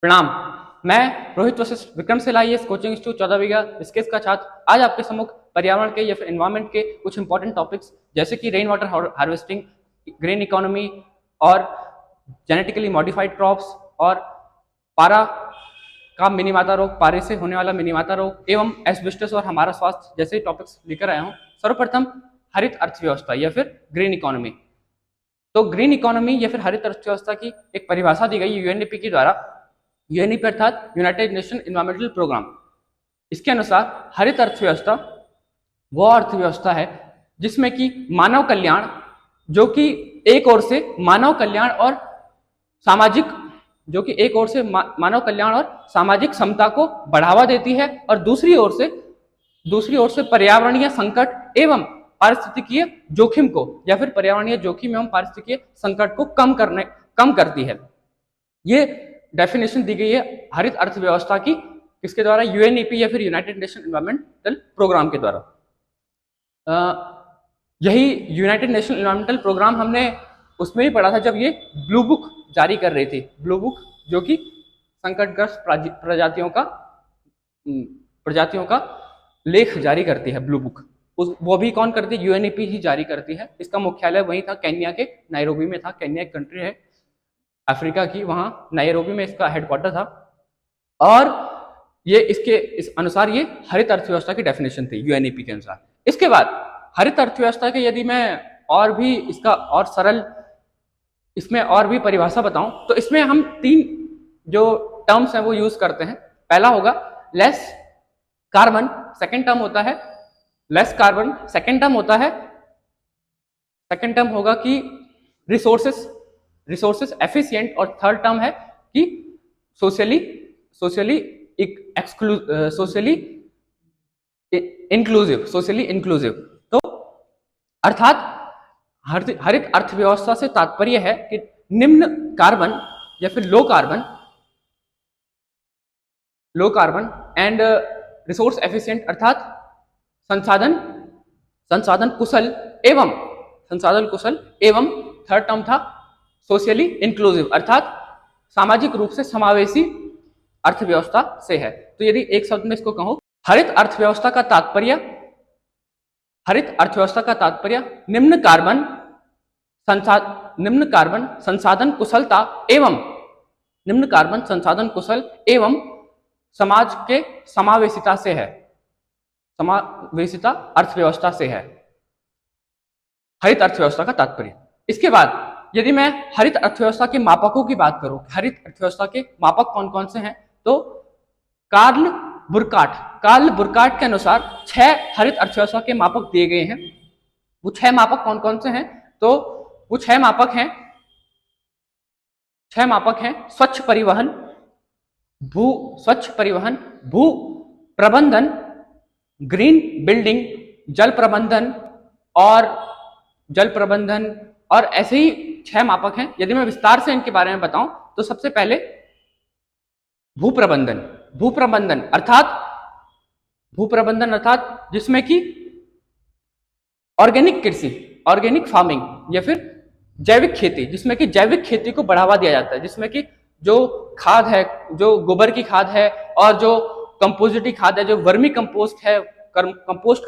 प्रणाम। मैं रोहित वशिष्ठ विक्रम सेल आईएएस कोचिंग इंस्टीट्यूट 14 बीघा स्केस का छात्र आज आपके सम्मुख पर्यावरण के या फिर एनवायरमेंट के कुछ इंपॉर्टेंट टॉपिक्स जैसे कि rain water harvesting, green economy और जेनेटिकली मॉडिफाइड क्रॉप्स और पारा का मिनीमाता रोग, पारे से होने वाला मिनीमाता रोग एवं एस्बेस्टस और हमारा स्वास्थ्य जैसे टॉपिक्स लेकर आया हूँ। सर्वप्रथम हरित अर्थव्यवस्था या फिर ग्रीन इकोनॉमी। तो ग्रीन इकोनॉमी या फिर हरित अर्थव्यवस्था की एक परिभाषा दी गई यूएनईपी के द्वारा। यूएनईपी अर्थात यूनाइटेड नेशन एनवायरमेंटल प्रोग्राम। इसके अनुसार हरित अर्थव्यवस्था वह अर्थव्यवस्था है जिसमें कि मानव कल्याण, जो कि एक ओर से मानव कल्याण और सामाजिक मानव कल्याण और सामाजिक समता को बढ़ावा देती है और दूसरी ओर से पर्यावरणीय संकट एवं पारिस्थितिकीय जोखिम को या फिर पर्यावरणीय जोखिम एवं पारिस्थितिकीय संकट को कम करती है। ये डेफिनेशन दी गई है हरित अर्थव्यवस्था की किसके द्वारा? यूएनईपी या फिर यूनाइटेड नेशन एनवायरमेंटल प्रोग्राम के द्वारा। यही यूनाइटेड नेशन एनवायरमेंटल प्रोग्राम हमने उसमें भी पढ़ा था जब ये ब्लू बुक जारी कर रही थी। ब्लू बुक जो कि संकटग्रस्त प्रजातियों का लेख जारी करती है। ब्लू बुक वो भी कौन करती है? यूएनईपी ही जारी करती है। इसका मुख्यालय वही था, केन्या के नायरोबी में था। केन्या एक कंट्री है अफ्रीका की, वहां नायरोबी में इसका हेडक्वार्टर था और ये इस अनुसार ये हरित अर्थव्यवस्था की डेफिनेशन थी यूएनईपी के अनुसार। इसके बाद हरित अर्थव्यवस्था के यदि मैं और भी इसका और सरल इसमें और भी परिभाषा बताऊं तो इसमें हम 3 जो टर्म्स हैं वो यूज करते हैं। पहला होगा लेस कार्बन, सेकेंड टर्म होता है लेस कार्बन, सेकेंड टर्म होगा कि रिसोर्सेस एफिशिएंट और थर्ड टर्म है कि सोशली इंक्लूसिव। तो अर्थात हरित अर्थव्यवस्था से तात्पर्य है कि निम्न कार्बन या फिर low carbon and resource efficient अर्थात संसाधन कुशल एवं थर्ड टर्म था सोशली इंक्लूसिव अर्थात सामाजिक रूप से समावेशी अर्थव्यवस्था से है। तो यदि एक शब्द में इसको कहूं, हरित अर्थव्यवस्था का तात्पर्य निम्न कार्बन संसाधन कुशल एवं समाज के समावेशिता अर्थव्यवस्था से है हरित अर्थव्यवस्था का तात्पर्य। इसके बाद यदि मैं हरित अर्थव्यवस्था के मापकों की बात करूं, हरित अर्थव्यवस्था के मापक कौन कौन से हैं, तो कार्ल बुरकाट के अनुसार 6 हरित अर्थव्यवस्था के मापक दिए गए हैं। वो 6 मापक कौन कौन से हैं? तो वो 6 मापक हैं स्वच्छ परिवहन, भू प्रबंधन, ग्रीन बिल्डिंग, जल प्रबंधन और ऐसे ही 6 मापक हैं। यदि मैं विस्तार से इनके बारे में बताऊं तो सबसे पहले भू प्रबंधन अर्थात जिसमें कि ऑर्गेनिक फार्मिंग या फिर जैविक खेती, जिसमें कि जैविक खेती को बढ़ावा दिया जाता है, जिसमें कि जो खाद है, जो गोबर की खाद है और जो कंपोजिटी खाद है, जो वर्मी कंपोस्ट है, कंपोस्ट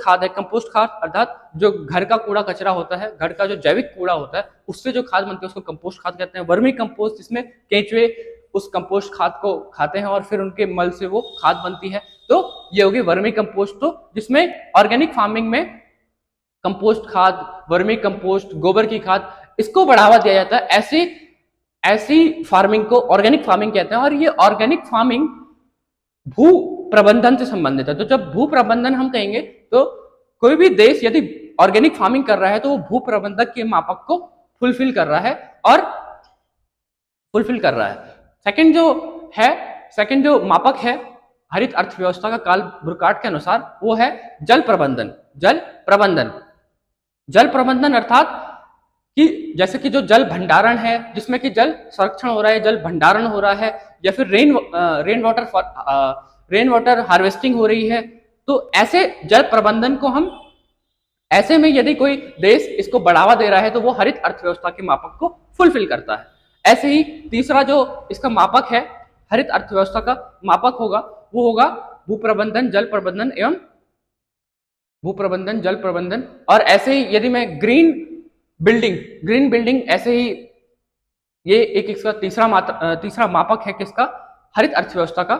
खाद अर्थात जो घर का कूड़ा कचरा होता है, घर का जो जैविक कूड़ा होता है उससे जो खाद बनती है उसको कंपोस्ट खाद कहते हैं। वर्मी कंपोस्ट जिसमें केंचुए उस कंपोस्ट खाद को खाते हैं और फिर उनके मल से वो खाद बनती है, तो ये होगी वर्मी कंपोस्ट। तो जिसमें ऑर्गेनिक फार्मिंग में कंपोस्ट खाद, वर्मी कंपोस्ट, गोबर की खाद, इसको बढ़ावा दिया जाता है। ऐसी फार्मिंग को ऑर्गेनिक फार्मिंग कहते हैं और ये ऑर्गेनिक फार्मिंग भू प्रबंधन से संबंधित है। तो जब भू प्रबंधन हम कहेंगे तो कोई भी देश यदि ऑर्गेनिक फार्मिंग कर रहा है तो वो भू प्रबंधक के मापक को फुलफिल कर रहा है। सेकंड जो मापक है हरित अर्थव्यवस्था का कार्ल बुरकाट के अनुसार वो है जल प्रबंधन अर्थात कि जैसे कि जो जल भंडारण है, जिसमें कि जल संरक्षण हो रहा है, जल भंडारण हो रहा है, या फिर रेन वाटर हार्वेस्टिंग हो रही है, तो ऐसे जल प्रबंधन को हम ऐसे में यदि कोई देश इसको बढ़ावा दे रहा है तो वो हरित अर्थव्यवस्था के मापक को फुलफिल करता है। ऐसे ही तीसरा जो इसका मापक है हरित अर्थव्यवस्था का मापक होगा वो होगा भूप्रबंधन, जल प्रबंधन एवं भूप्रबंधन, जल प्रबंधन। और ऐसे ही यदि मैं ग्रीन बिल्डिंग ऐसे ही ये एक इसका तीसरा मापक है किसका, हरित अर्थव्यवस्था का,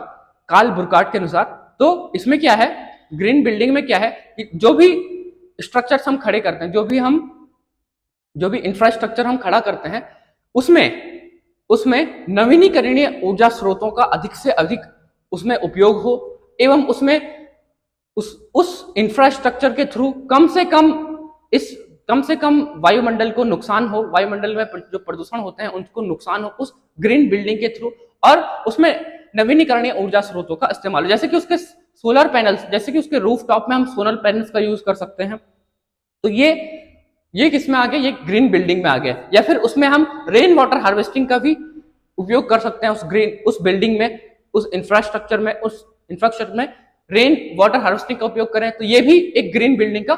कार्ल बुरकार्ट के अनुसार। तो इसमें क्या है, ग्रीन बिल्डिंग में क्या है कि जो भी स्ट्रक्चर्स हम खड़े करते हैं, जो भी इंफ्रास्ट्रक्चर हम खड़ा करते हैं, उसमें नवीनीकरणीय ऊर्जा स्रोतों का अधिक से अधिक उसमें उपयोग हो, एवं उसमें उस इंफ्रास्ट्रक्चर के थ्रू कम से कम वायुमंडल को नुकसान हो, वायुमंडल में जो प्रदूषण होते हैं उनको नुकसान हो उस ग्रीन बिल्डिंग के थ्रू, और उसमें नवीनीकरणीय ऊर्जा स्रोतों का इस्तेमाल हो, जैसे कि उसके सोलर पैनल्स, जैसे कि उसके रूफटॉप में हम सोलर पैनल्स का यूज कर सकते हैं। तो ये किस में आ गया, ये ग्रीन बिल्डिंग में आ गया। या फिर उसमें हम रेन वाटर हार्वेस्टिंग का भी उपयोग कर सकते हैं उस बिल्डिंग में, उस इंफ्रास्ट्रक्चर में रेन वाटर हार्वेस्टिंग का उपयोग करें, तो ये भी एक ग्रीन बिल्डिंग का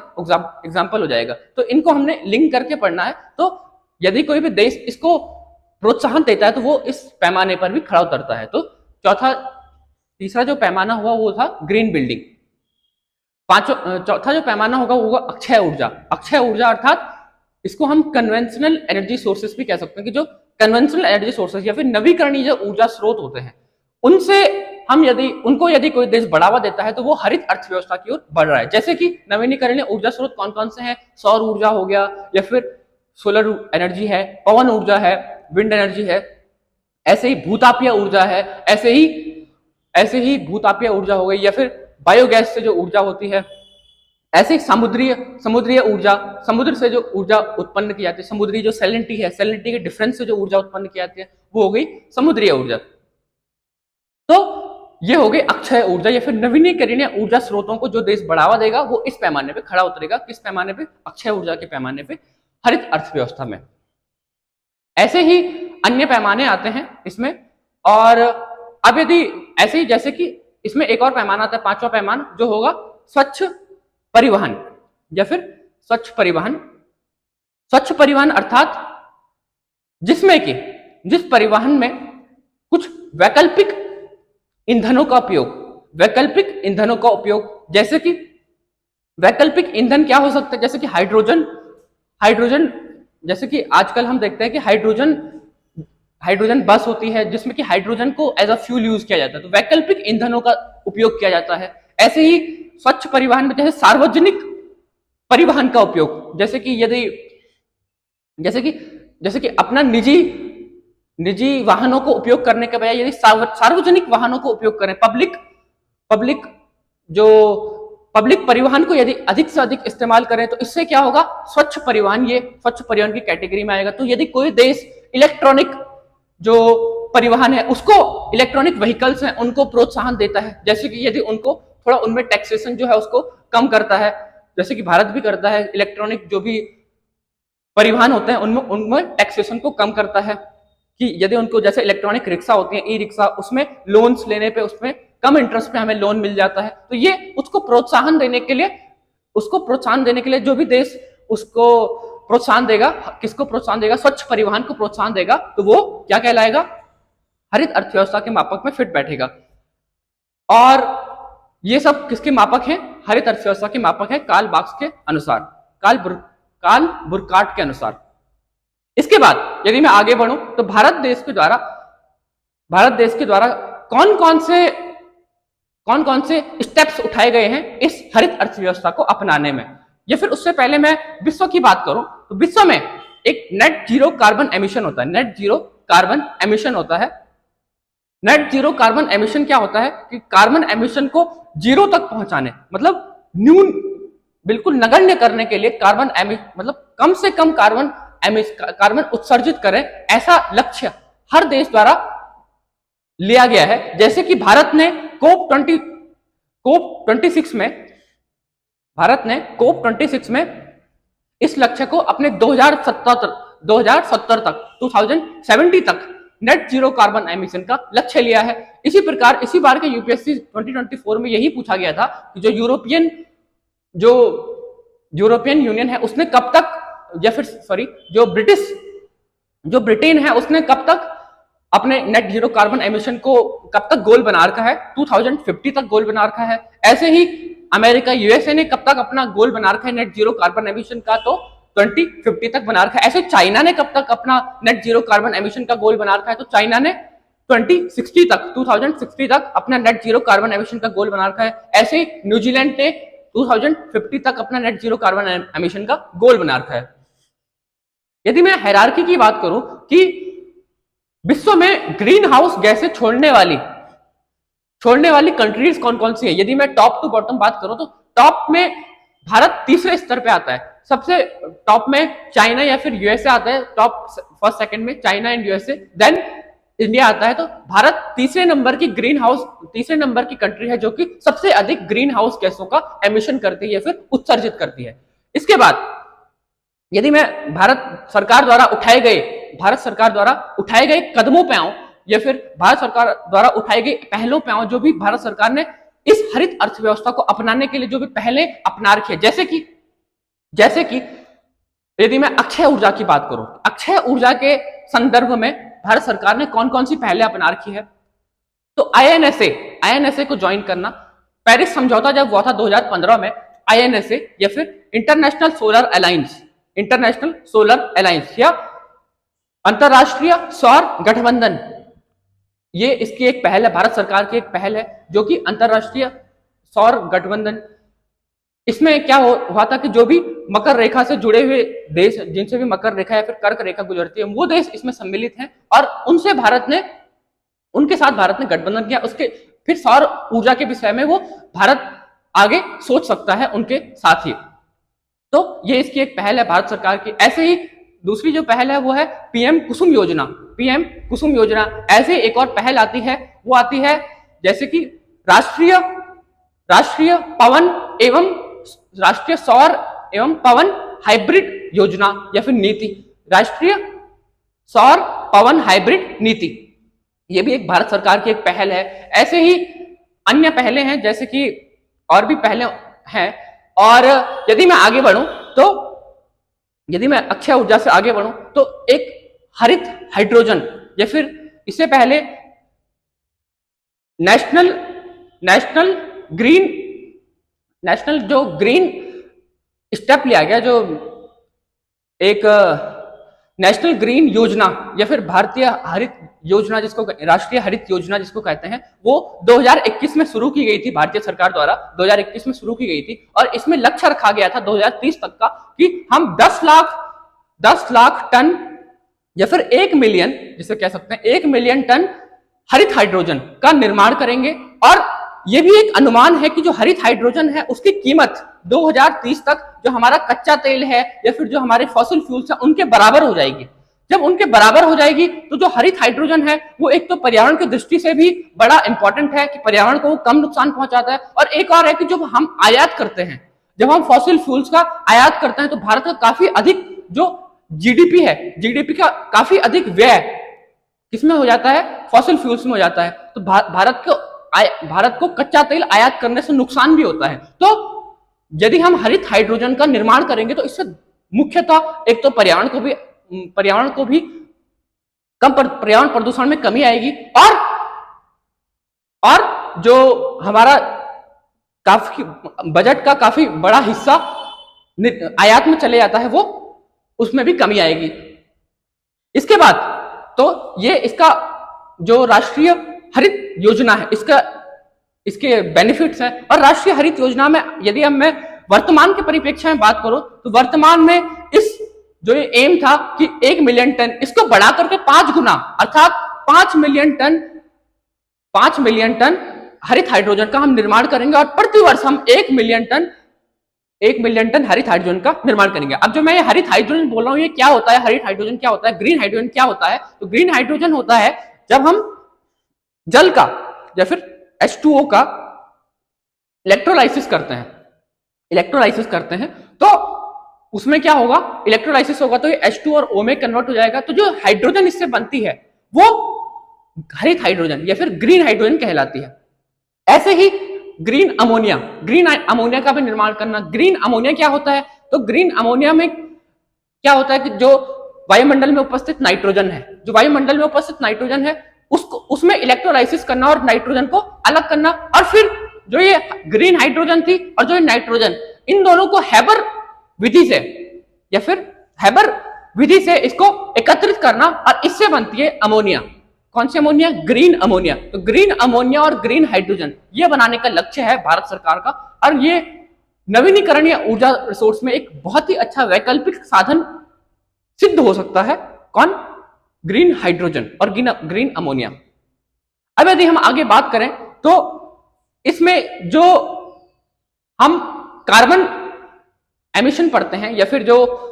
एग्जाम्पल हो जाएगा। तो इनको हमने लिंक करके पढ़ना है। तो यदि कोई भी देश इसको प्रोत्साहन देता है तो वो इस पैमाने पर भी खड़ा उतरता है। तो तीसरा जो पैमाना हुआ वो था ग्रीन बिल्डिंग। चौथा जो पैमाना होगा वो होगा अक्षय ऊर्जा। अक्षय ऊर्जा अर्थात इसको हम कन्वेंशनल एनर्जी सोर्सेस भी कह सकते हैं, कि जो कन्वेंशनल एनर्जी सोर्सेस या फिर नवीकरणीय जो ऊर्जा स्रोत होते हैं, उनको यदि कोई देश बढ़ावा देता है तो वो हरित अर्थव्यवस्था की ओर बढ़ रहा है। जैसे कि नवीनीकरणीय ऊर्जा स्रोत कौन कौन से हैं, सौर ऊर्जा हो गया, या फिर सोलर एनर्जी है, पवन ऊर्जा है, विंड एनर्जी है, ऐसे ही भूतापीय ऊर्जा है, ऐसे ही भूतापीय ऊर्जा हो गई, या फिर बायोगैस से जो ऊर्जा होती है, ऐसे समुद्रीय ऊर्जा, समुद्र से जो ऊर्जा उत्पन्न की जाती है, समुद्री जो सैलिनिटी है, सैलिनिटी के डिफरेंस से जो ऊर्जा उत्पन्न की जाती है वो हो गई समुद्रीय ऊर्जा। तो ये हो गई अक्षय ऊर्जा या फिर नवीनीकरणीय ऊर्जा स्रोतों को जो देश बढ़ावा देगा वो इस पैमाने पे खड़ा उतरेगा। किस पैमाने पे, अक्षय ऊर्जा के पैमाने पे, हरित अर्थव्यवस्था में। ऐसे ही अन्य पैमाने आते हैं इसमें। और अब यदि ऐसे ही जैसे कि इसमें एक और पैमाना आता है, पांचवा पैमाना, जो होगा स्वच्छ परिवहन या फिर स्वच्छ परिवहन। स्वच्छ परिवहन अर्थात जिस परिवहन में कुछ वैकल्पिक ईंधनों का उपयोग, जैसे कि वैकल्पिक ईंधन क्या हो सकता है, जैसे कि हाइड्रोजन, जैसे कि आजकल हम देखते हैं कि हाइड्रोजन बस होती है जिसमें कि हाइड्रोजन को एज अ फ्यूल यूज किया जाता है, तो वैकल्पिक ईंधनों का उपयोग किया जाता है। ऐसे ही स्वच्छ परिवहन में जैसे सार्वजनिक परिवहन का उपयोग, जैसे कि अपना निजी वाहनों को उपयोग करने के बजाय यदि सार्वजनिक वाहनों को उपयोग करें, पब्लिक परिवहन को यदि अधिक से अधिक इस्तेमाल करें, तो इससे क्या होगा, स्वच्छ परिवहन, ये स्वच्छ परिवहन की कैटेगरी में आएगा। तो यदि कोई देश इलेक्ट्रॉनिक जो परिवहन है उसको, इलेक्ट्रॉनिक व्हीकल्स हैं उनको प्रोत्साहन देता है, जैसे कि यदि उनको थोड़ा उनमें टैक्सेशन जो है उसको कम करता है, जैसे कि भारत भी करता है, इलेक्ट्रॉनिक जो भी परिवहन होते हैं उनमें टैक्सेशन को कम करता है, कि यदि उनको जैसे इलेक्ट्रॉनिक रिक्शा होती है, ई रिक्शा, उसमें लोन्स लेने पे उसमें कम इंटरेस्ट पे हमें लोन मिल जाता है। तो ये उसको प्रोत्साहन देने के लिए जो भी देश उसको प्रोत्साहन देगा, किसको प्रोत्साहन देगा, स्वच्छ परिवहन को प्रोत्साहन देगा, तो वो क्या कहलाएगा, हरित अर्थव्यवस्था के मापक में फिट बैठेगा। और ये सब किसके मापक हैं, हरित अर्थव्यवस्था के मापक है कार्ल मार्क्स के अनुसार, कार्ल बुरकार्ट के अनुसार। इसके बाद यदि मैं आगे बढ़ूं तो भारत देश के द्वारा कौन कौन से स्टेप्स उठाए गए हैं इस हरित अर्थव्यवस्था को अपनाने में, या फिर उससे पहले मैं विश्व की बात करूं तो विश्व में एक नेट जीरो कार्बन एमिशन होता है। नेट जीरो कार्बन एमिशन क्या होता है कि कार्बन एमिशन को जीरो तक पहुंचाने, मतलब बिल्कुल नगण्य करने के लिए मतलब कम से कम कार्बन उत्सर्जित करें, ऐसा लक्ष्य हर देश द्वारा लिया गया है। जैसे कि भारत ने कोप 26 में इस लक्ष्य को अपने 2070 तक नेट जीरो कार्बन एमिशन का लक्ष्य लिया है। इसी प्रकार इसी बार के यूपीएससी 2024 में यही पूछा गया था कि जो यूरोपियन यूनियन है उसने कब तक, या फिर सॉरी जो ब्रिटेन है उसने कब तक अपने नेट जीरो कार्बन एमिशन को कब तक गोल बना रखा है, 2050 तक गोल बना रखा है। ऐसे ही अमेरिका यूएसए ने कब तक अपना गोल बना रखा है नेट जीरो कार्बन एमिशन का, तो 2050 तक बना रखा है। ऐसे चाइना ने कब तक अपना नेट जीरो कार्बन एमिशन का गोल बना रखा है, तो चाइना ने 2060 तक अपना नेट जीरो कार्बन एमिशन का गोल बना रखा है। ऐसे ही न्यूजीलैंड ने 2050 तक अपना नेट जीरो कार्बन एमिशन का गोल बना रखा है। यदि मैं हायरार्की की बात करूं कि विश्व में ग्रीन हाउस गैसें छोड़ने वाली कंट्रीज कौन कौन सी है, यदि मैं टॉप टू बॉटम बात करूं तो टॉप में भारत तीसरे स्तर पे आता है। सबसे टॉप में चाइना या फिर यूएसए आता है, टॉप फर्स्ट सेकंड में China and USA, then India आता है। तो भारत तीसरे नंबर की कंट्री है जो कि सबसे अधिक ग्रीन हाउस गैसों का एमिशन करती है या फिर उत्सर्जित करती है। इसके बाद यदि मैं भारत सरकार द्वारा उठाए गए कदमों पे आऊं या फिर भारत सरकार द्वारा उठाए गए पहलों पे आऊं, जो भी भारत सरकार ने इस हरित अर्थव्यवस्था को अपनाने के लिए जो भी पहले अपना रखी है, जैसे कि यदि मैं अक्षय ऊर्जा की बात करूं, अक्षय ऊर्जा के संदर्भ में भारत सरकार ने कौन कौन सी पहले अपना रखी है, तो आईएनएसए को ज्वाइन करना। पेरिस समझौता जब हुआ था 2015 में, आईएनएसए या फिर इंटरनेशनल सोलर अलायंस या अंतरराष्ट्रीय सौर गठबंधन, ये इसकी एक पहल है, भारत सरकार की एक पहल है जो कि अंतरराष्ट्रीय सौर गठबंधन। इसमें क्या हुआ था कि जो भी मकर रेखा से जुड़े हुए देश, जिनसे भी मकर रेखा या फिर कर्क रेखा गुजरती है, वो देश इसमें सम्मिलित हैं और उनके साथ भारत ने गठबंधन किया। उसके फिर सौर ऊर्जा के विषय में वो भारत आगे सोच सकता है उनके साथ ही। तो ये इसकी एक पहल है भारत सरकार की। ऐसे ही दूसरी जो पहल है वो है पीएम कुसुम योजना। ऐसे एक और पहल आती है, वो आती है जैसे कि राष्ट्रीय सौर एवं पवन हाइब्रिड योजना या फिर नीति, राष्ट्रीय सौर पवन हाइब्रिड नीति, ये भी एक भारत सरकार की एक पहल है। ऐसे ही अन्य पहले हैं, जैसे कि और भी पहले हैं। और यदि मैं अक्षय ऊर्जा से आगे बढ़ूं तो एक हरित हाइड्रोजन या फिर इससे पहले नेशनल ग्रीन स्टेप लिया गया, जो एक नेशनल ग्रीन योजना या फिर भारतीय हरित योजना, राष्ट्रीय हरित योजना जिसको कहते हैं, वो 2021 में शुरू की गई थी, भारतीय सरकार द्वारा 2021 में शुरू की गई थी। और इसमें लक्ष्य रखा गया था 2030 तक का कि हम 10 लाख टन या फिर 1 मिलियन, जिसे कह सकते हैं 1 मिलियन टन हरित हाइड्रोजन का निर्माण करेंगे। और यह भी एक अनुमान है कि जो हरित हाइड्रोजन है उसकी कीमत 2030 तक जो हमारा कच्चा तेल है या फिर जो हमारे फॉसिल फ्यूल्स है उनके बराबर हो जाएगी। जब उनके बराबर हो जाएगी तो जो हरित हाइड्रोजन है वो एक तो पर्यावरण की दृष्टि से भी बड़ा इंपॉर्टेंट है कि पर्यावरण को कम नुकसान पहुंचाता है, और एक और है कि जब हम आयात करते हैं, जब हम फॉसिल फ्यूल्स का आयात करते हैं तो भारत का काफी अधिक जो जीडीपी का काफी अधिक व्यय किसमें हो जाता है, फॉसिल फ्यूल्स में हो जाता है। तो भारत को कच्चा तेल आयात करने से नुकसान भी होता है। तो यदि हम हरित हाइड्रोजन का निर्माण करेंगे तो इससे मुख्यतः एक तो पर्यावरण को भी पर्यावरण प्रदूषण में कमी आएगी, और जो हमारा काफी बजट का काफी बड़ा हिस्सा आयात में चले जाता है वो उसमें भी कमी आएगी। इसके बाद तो ये इसका जो राष्ट्रीय हरित योजना है इसके बेनिफिट्स हैं। और राष्ट्रीय हरित योजना में यदि मैं वर्तमान के परिप्रेक्ष्य में बात करूं तो वर्तमान में इस जो ये एम था कि 1 मिलियन टन, इसको बढ़ा करके 5 गुना अर्थात 5 मिलियन टन हरित हाइड्रोजन का हम निर्माण करेंगे और प्रतिवर्ष हम 1 मिलियन टन हरित हाइड्रोजन का निर्माण करेंगे। अब जो मैं ये हरित हाइड्रोजन बोल रहा हूं, ये क्या होता है, हरित हाइड्रोजन क्या होता है, ग्रीन हाइड्रोजन क्या होता है? तो ग्रीन हाइड्रोजन होता है जब हम जल का या फिर H2O का इलेक्ट्रोलाइसिस करते हैं तो उसमें क्या होगा, इलेक्ट्रोलाइसिस होगा तो ये H2 और O में कन्वर्ट हो जाएगा। तो जो हाइड्रोजन इससे बनती है वो हरित हाइड्रोजन या फिर ग्रीन हाइड्रोजन कहलाती है। ऐसे ही ग्रीन अमोनिया का भी निर्माण करना। ग्रीन अमोनिया क्या होता है? तो ग्रीन अमोनिया में क्या होता है कि जो वायुमंडल में उपस्थित नाइट्रोजन है, जो वायुमंडल में उपस्थित नाइट्रोजन है उसको उसमें इलेक्ट्रोलाइसिस करना और नाइट्रोजन को अलग करना, और फिर जो ये ग्रीन हाइड्रोजन थी और जो ये नाइट्रोजन, इन दोनों को हैबर विधि से या फिर हैबर विधि से इसको एकत्रित करना, और इससे बनती है अमोनिया। कौन सी अमोनिया? Green ammonia. तो ग्रीन अमोनिया और ग्रीन हाइड्रोजन ये बनाने का लक्ष्य है भारत सरकार का, और ये नवीनीकरणीय ऊर्जा रिसोर्स में एक बहुत ही अच्छा वैकल्पिक साधन सिद्ध हो सकता है। कौन? ग्रीन हाइड्रोजन और ग्रीन अमोनिया। अब यदि हम आगे बात करें तो इसमें जो हम कार्बन एमिशन पढ़ते हैं या फिर जो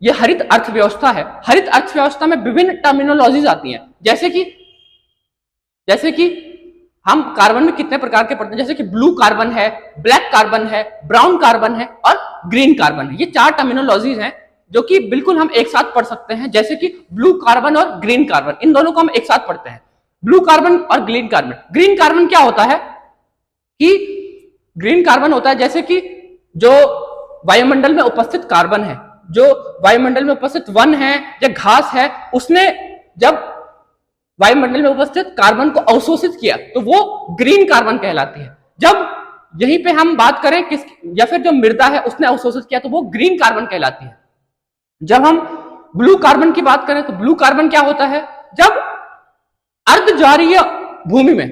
ये हरित अर्थव्यवस्था है, हरित अर्थव्यवस्था में विभिन्न टर्मिनोलॉजीज आती हैं, जैसे कि हम कार्बन में कितने प्रकार के पढ़ते हैं, जैसे कि ब्लू कार्बन है, ब्लैक कार्बन है, ब्राउन कार्बन है और ग्रीन कार्बन है। ये 4 टर्मिनोलॉजीज हैं जो कि बिल्कुल हम एक साथ पढ़ सकते हैं, जैसे कि ब्लू कार्बन और ग्रीन कार्बन, इन दोनों को हम एक साथ पढ़ते हैं। ब्लू कार्बन और ग्रीन कार्बन। ग्रीन कार्बन क्या होता है कि ग्रीन कार्बन होता है जैसे कि जो वायुमंडल में उपस्थित कार्बन है, जो वायुमंडल में उपस्थित वन है या घास है, उसने जब वायुमंडल में उपस्थित कार्बन को अवशोषित किया तो वो ग्रीन कार्बन कहलाती है। जब यहीं पे हम बात करें किस या फिर जो मृदा है उसने अवशोषित किया तो वो ग्रीन कार्बन कहलाती है। जब हम ब्लू कार्बन की बात करें तो ब्लू कार्बन क्या होता है? जब अर्धज्वारीय भूमि में,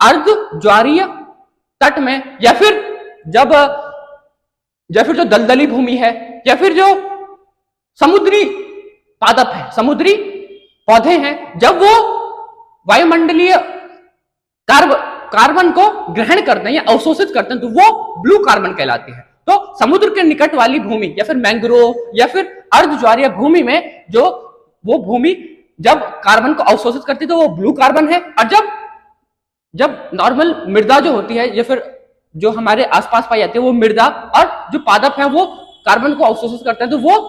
अर्धज्वारीय तट में, या फिर जो दलदली भूमि है या फिर जो समुद्री पादप है, समुद्री पौधे हैं, जब वो वायुमंडलीय कार्बन को ग्रहण करते हैं या अवशोषित करते हैं तो वो ब्लू कार्बन कहलाती है। तो समुद्र के निकट वाली भूमि या फिर मैंग्रोव या फिर अर्धज्वारीय भूमि में जो वो भूमि जब कार्बन को अवशोषित करती है तो वो ब्लू कार्बन है, और जब नॉर्मल मृदा जो होती है या फिर जो हमारे आसपास पाई जाती है वो मृदा और जो पादप है वो कार्बन को अवशोषित करते हैं तो वो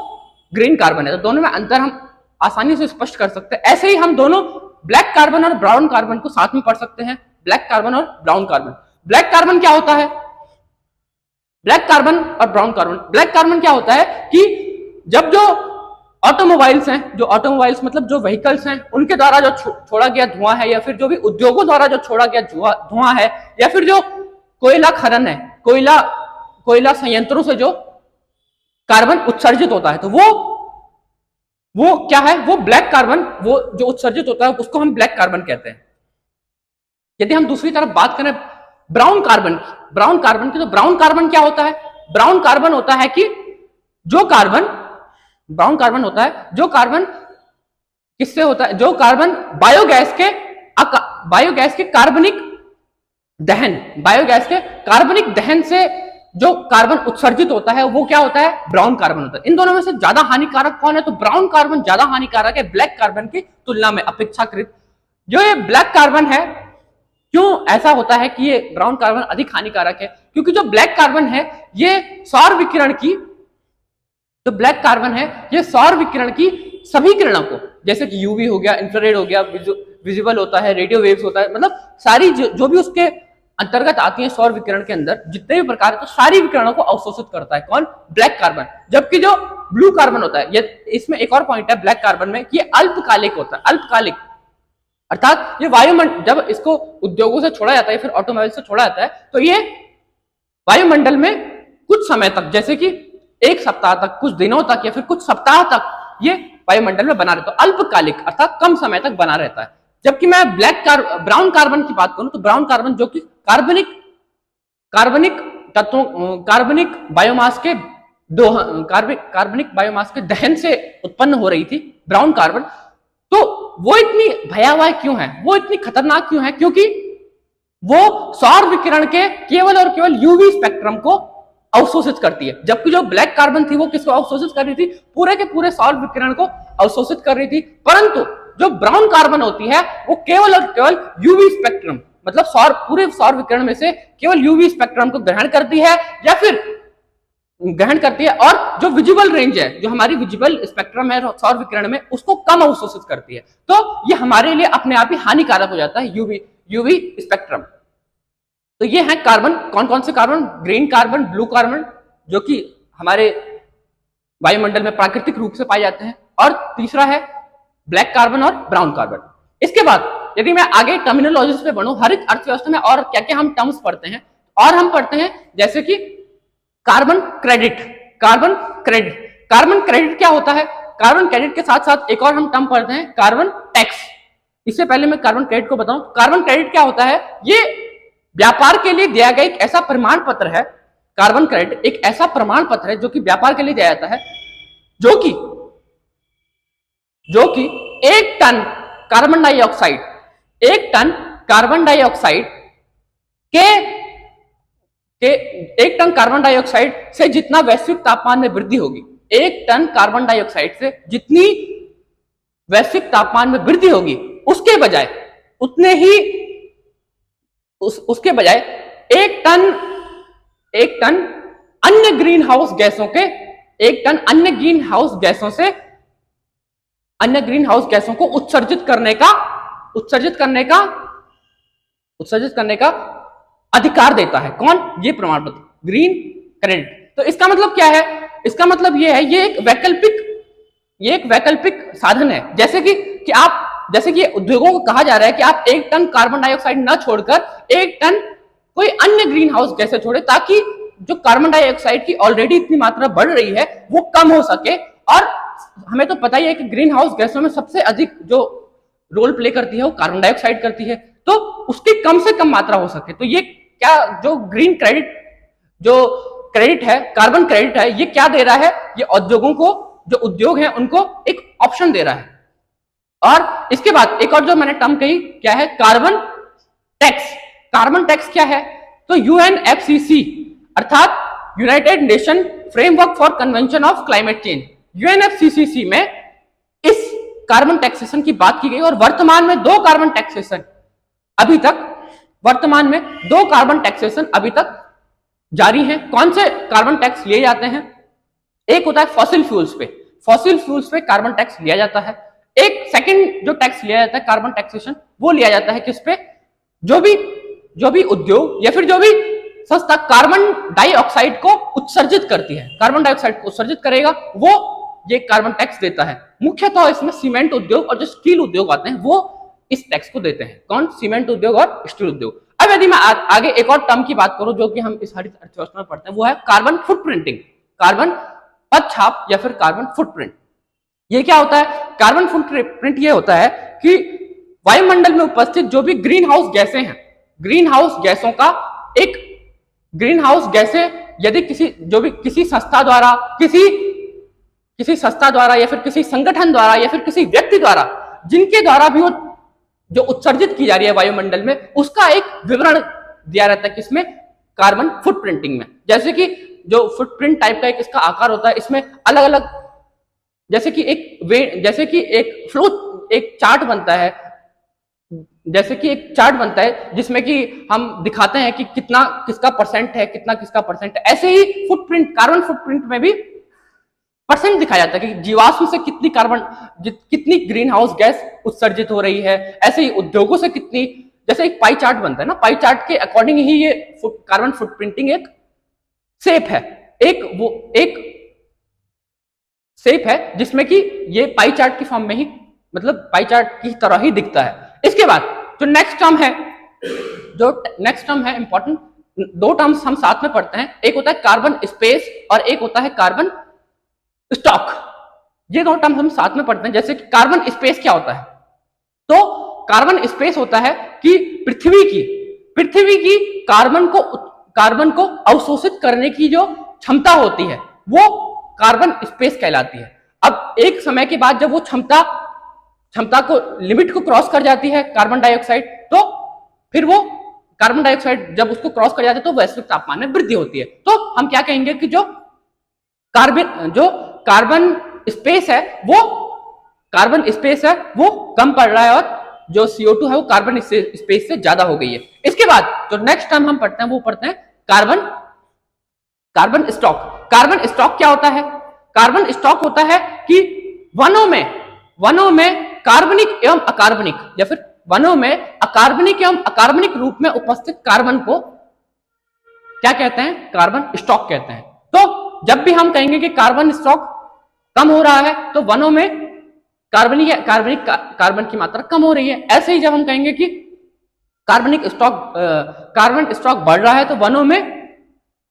ग्रीन कार्बन है। तो दोनों में अंतर हम आसानी से स्पष्ट कर सकते हैं। ऐसे ही हम दोनों ब्लैक कार्बन और ब्राउन कार्बन को साथ में पढ़ सकते हैं। ब्लैक कार्बन और ब्राउन कार्बन। ब्लैक कार्बन क्या होता है? ब्लैक कार्बन और ब्राउन कार्बन। ब्लैक कार्बन क्या होता है कि जब जो ऑटोमोबाइल्स हैं, जो ऑटोमोबाइल्स मतलब जो व्हीकल्स हैं, उनके द्वारा जो छोड़ा गया धुआं है या फिर जो भी उद्योगों द्वारा जो छोड़ा गया धुआं है या फिर जो कोयला खनन है, कोयला संयंत्रों से जो कार्बन उत्सर्जित होता है तो वो क्या है? वो ब्लैक कार्बन, वो जो उत्सर्जित होता है उसको हम ब्लैक कार्बन कहते हैं। यदि हम दूसरी तरफ बात करें ब्राउन कार्बन की, तो ब्राउन कार्बन क्या होता है? ब्राउन कार्बन होता है कि ब्राउन कार्बन होता है जो कार्बन किससे होता है? जो कार्बन बायोगैस के कार्बनिक दहन से जो कार्बन उत्सर्जित होता है वो क्या होता है? ब्राउन कार्बन होता है। इन दोनों में से ज्यादा हानिकारक कौन है? तो ब्राउन कार्बन ज्यादा हानिकारक है ब्लैक कार्बन की तुलना में अपेक्षाकृत। जो ये ब्लैक कार्बन है, क्यों ऐसा होता है कि ये ब्राउन कार्बन अधिक हानिकारक है? क्योंकि जो ब्लैक कार्बन है ये सौर विकिरण की सभी किरणों को, जैसे कि यूवी हो गया, इंफ्रारेड हो गया, विजिबल होता है, रेडियो वेव्स होता है, मतलब सारी जो भी उसके अंतर्गत आती है सौर विकिरण के अंदर जितने भी प्रकार है, तो सारी विकिरणों को अवशोषित करता है। कौन? Black carbon. जबकि जो ब्लू कार्बन होता है, ये इसमें एक और पॉइंट है ब्लैक कार्बन में कि ये अल्पकालिक होता है। अल्पकालिक अर्थात ये वायुमंडल, जब इसको उद्योगों से छोड़ा जाता है फिर ऑटोमोबाइल से छोड़ा जाता है तो ये वायुमंडल में कुछ समय तक, जैसे कि एक सप्ताह तक, कुछ दिनों तक या फिर कुछ सप्ताह तक ये वायुमंडल में बना रहता है। अल्पकालिक अर्थात कम समय तक बना रहता है। जबकि मैं ब्राउन कार्बन की बात करूं तो ब्राउन कार्बन जो कि कार्बनिक बायोमास के दहन से उत्पन्न हो रही थी ब्राउन कार्बन, तो वो इतनी भयावह क्यों है, वो इतनी खतरनाक क्यों है? क्योंकि वो सौर विकिरण के केवल और केवल यूवी स्पेक्ट्रम को अवशोषित करती है। जबकि जो ब्लैक कार्बन थी वो किसको अवशोषित कर रही थी? पूरे के पूरे सौर विकिरण को अवशोषित कर रही थी। परंतु जो ब्राउन कार्बन होती है वो केवल और केवल यूवी स्पेक्ट्रम, मतलब पूरे सौर विकिरण में से केवल यूवी स्पेक्ट्रम को ग्रहण करती है और जो विजिबल रेंज है, जो हमारी विजिबल स्पेक्ट्रम है सौर विकिरण में, उसको कम अवशोषित करती है। तो ये हमारे लिए अपने आप ही हानिकारक हो जाता है यूवी स्पेक्ट्रम। तो ये है कार्बन। कौन कौन से carbon? Green carbon, blue carbon, जो कि हमारे वायुमंडल में प्राकृतिक रूप से पाए जाते हैं, और तीसरा है ब्लैक कार्बन और ब्राउन कार्बन। इसके बाद यदि मैं आगे टर्मिनोलॉजीज पे बढ़ूं, हरित अर्थव्यवस्था में और क्या क्या हम टर्म्स पढ़ते हैं, और हम पढ़ते हैं जैसे कि carbon credit. Carbon credit, carbon credit क्या होता है? कार्बन क्रेडिट के साथ साथ एक और हम टर्म पढ़ते हैं, कार्बन टैक्स। इससे पहले मैं कार्बन क्रेडिट को बताऊं, कार्बन क्रेडिट क्या होता है? ये व्यापार के लिए दिया गया एक ऐसा प्रमाण पत्र है। कार्बन क्रेडिट एक ऐसा प्रमाण पत्र है जो कि व्यापार के लिए दिया जाता है, जो कि एक टन कार्बन डाइऑक्साइड, एक टन कार्बन डाइऑक्साइड एक टन कार्बन डाइऑक्साइड से जितना वैश्विक तापमान में वृद्धि होगी, एक टन कार्बन डाइऑक्साइड से जितनी वैश्विक तापमान में वृद्धि होगी, उसके बजाय उतने ही उसके बजाय एक टन अन्य ग्रीन हाउस गैसों के, एक टन अन्य ग्रीन हाउस गैसों को उत्सर्जित करने का अधिकार देता है। कौन? ये प्रमाण पत्र, ग्रीन क्रेडिट। तो इसका मतलब क्या है? इसका मतलब ये है, ये एक वैकल्पिक साधन है। जैसे कि उद्योगों को कहा जा रहा है कि आप एक टन कार्बन डाइऑक्साइड न छोड़कर एक टन कोई अन्य ग्रीन हाउस गैसें छोड़े, ताकि जो कार्बन डाइऑक्साइड की ऑलरेडी इतनी मात्रा बढ़ रही है वो कम हो सके। और हमें तो पता ही है कि ग्रीन हाउस गैसों में सबसे अधिक जो रोल प्ले करती है वो कार्बन डाइऑक्साइड करती है, तो उसकी कम से कम मात्रा हो सके। तो ये क्या, जो ग्रीन क्रेडिट, जो क्रेडिट है, कार्बन क्रेडिट है, ये क्या दे रहा है? ये उद्योगों को, जो उद्योग है उनको एक ऑप्शन दे रहा है। और इसके बाद एक और जो मैंने टर्म कही, क्या है? Carbon tax. कार्बन टैक्स क्या है? तो यूएनएफसीसी अर्थात United nation framework for convention of climate change, UNFCCC में इस कार्बन टैक्सेशन की बात की गई। और वर्तमान में दो कार्बन टैक्सेशन अभी तक जारी हैं। कौन से कार्बन टैक्स लिए जाते हैं? एक होता है फॉसिल फ्यूल्स पे कार्बन टैक्स लिया जाता है। एक सेकंड जो टैक्स लिया जाता है, कार्बन टैक्सेशन, वो लिया जाता है किस पे? जो भी उद्योग या फिर जो भी संस्था कार्बन डाइऑक्साइड को उत्सर्जित करती है, कार्बन डाइऑक्साइड को उत्सर्जित करेगा, वो ये कार्बन टैक्स देता है। मुख्यतः इसमें सीमेंट उद्योग और जो स्टील उद्योग आते हैं वो इस टैक्स को देते हैं। कौन? सीमेंट उद्योग और स्टील उद्योग। अब यदि मैं आगे एक और टर्म की बात करूं जो कि हम इस हरित अर्थव्यवस्था में पढ़ते हैं, वो है कार्बन फुटप्रिंटिंग, कार्बन पदछाप या फिर कार्बन फुटप्रिंट। ये क्या होता है? कार्बन फुटप्रिंट ये होता है कि वायुमंडल में उपस्थित जो भी ग्रीन हाउस गैसें हैं, ग्रीन हाउस गैसें यदि किसी संस्था द्वारा या फिर किसी संगठन द्वारा या फिर किसी व्यक्ति द्वारा, जिनके द्वारा भी वो जो उत्सर्जित की जा रही है वायुमंडल में, उसका एक विवरण दिया रहता है किसमें? कार्बन फुटप्रिंटिंग में। जैसे कि जो फुटप्रिंट टाइप का एक इसका आकार होता है, इसमें अलग अलग, जैसे कि एक चार्ट बनता है जिसमें कि हम दिखाते हैं कि कितना किसका परसेंट है, कितना किसका परसेंट है। ऐसे ही कार्बन फुटप्रिंट में भी परसेंट दिखाया जाता है कि जीवाश्म से कितनी ग्रीन हाउस गैस उत्सर्जित हो रही है। ऐसे ही उद्योगों से कितनी, जैसे एक पाई चार्ट बनता है ना, पाई चार्ट के अकॉर्डिंग ही ये कार्बन फुटप्रिंटिंग एक शेप है जिसमें कि ये पाई चार्ट की फॉर्म में ही, मतलब पाई चार्ट की तरह ही दिखता है। इसके बाद जो नेक्स्ट टर्म है इंपॉर्टेंट, दो टर्म्स हम साथ में पढ़ते हैं, एक होता है कार्बन स्पेस और एक होता है कार्बन स्टॉक। ये दो टर्म हम साथ में पढ़ते हैं। जैसे कि कार्बन स्पेस क्या होता है? तो कार्बन स्पेस होता है कि पृथ्वी की कार्बन को अवशोषित करने की जो क्षमता होती है वो कार्बन स्पेस कहलाती है। अब एक समय के बाद जब वो क्षमता को, लिमिट को क्रॉस कर जाती है कार्बन डाइऑक्साइड, तो फिर वो कार्बन डाइऑक्साइड जब उसको क्रॉस कर जाती है तो वैश्विक तापमान में वृद्धि होती है। तो हम क्या कहेंगे कि जो कार्बन स्पेस है वो कम पड़ रहा है और जो CO2 है वो कार्बन स्पेस से ज्यादा हो गई है। इसके बाद जो नेक्स्ट टर्म हम पढ़ते हैं वो पढ़ते हैं कार्बन स्टॉक। कार्बन स्टॉक क्या होता है? कार्बन स्टॉक होता है कि वनों में कार्बनिक एवं अकार्बनिक, या फिर वनों में अकार्बनिक एवं अकार्बनिक रूप में उपस्थित कार्बन को क्या कहते हैं? कार्बन स्टॉक कहते हैं। तो जब भी हम कहेंगे कि कार्बन स्टॉक कम हो रहा है, तो वनों में कार्बन की मात्रा कम हो रही है। ऐसे ही जब हम कहेंगे कि कार्बन स्टॉक बढ़ रहा है तो वनों में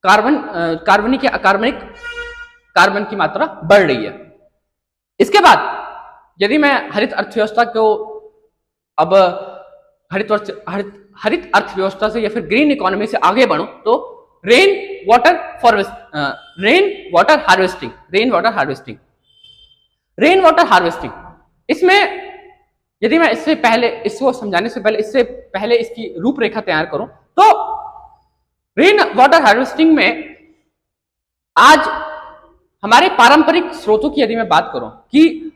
कार्बन की मात्रा बढ़ रही है। इसके बाद यदि मैं हरित अर्थव्यवस्था को अब हरित अर्थव्यवस्था से या फिर ग्रीन इकोनॉमी से आगे बढ़ूं तो रेन वाटर हार्वेस्टिंग इसमें यदि मैं इसको समझाने से पहले इसकी रूपरेखा तैयार करूं तो रेन वाटर हार्वेस्टिंग में आज हमारे पारंपरिक स्रोतों की यदि मैं बात करूं कि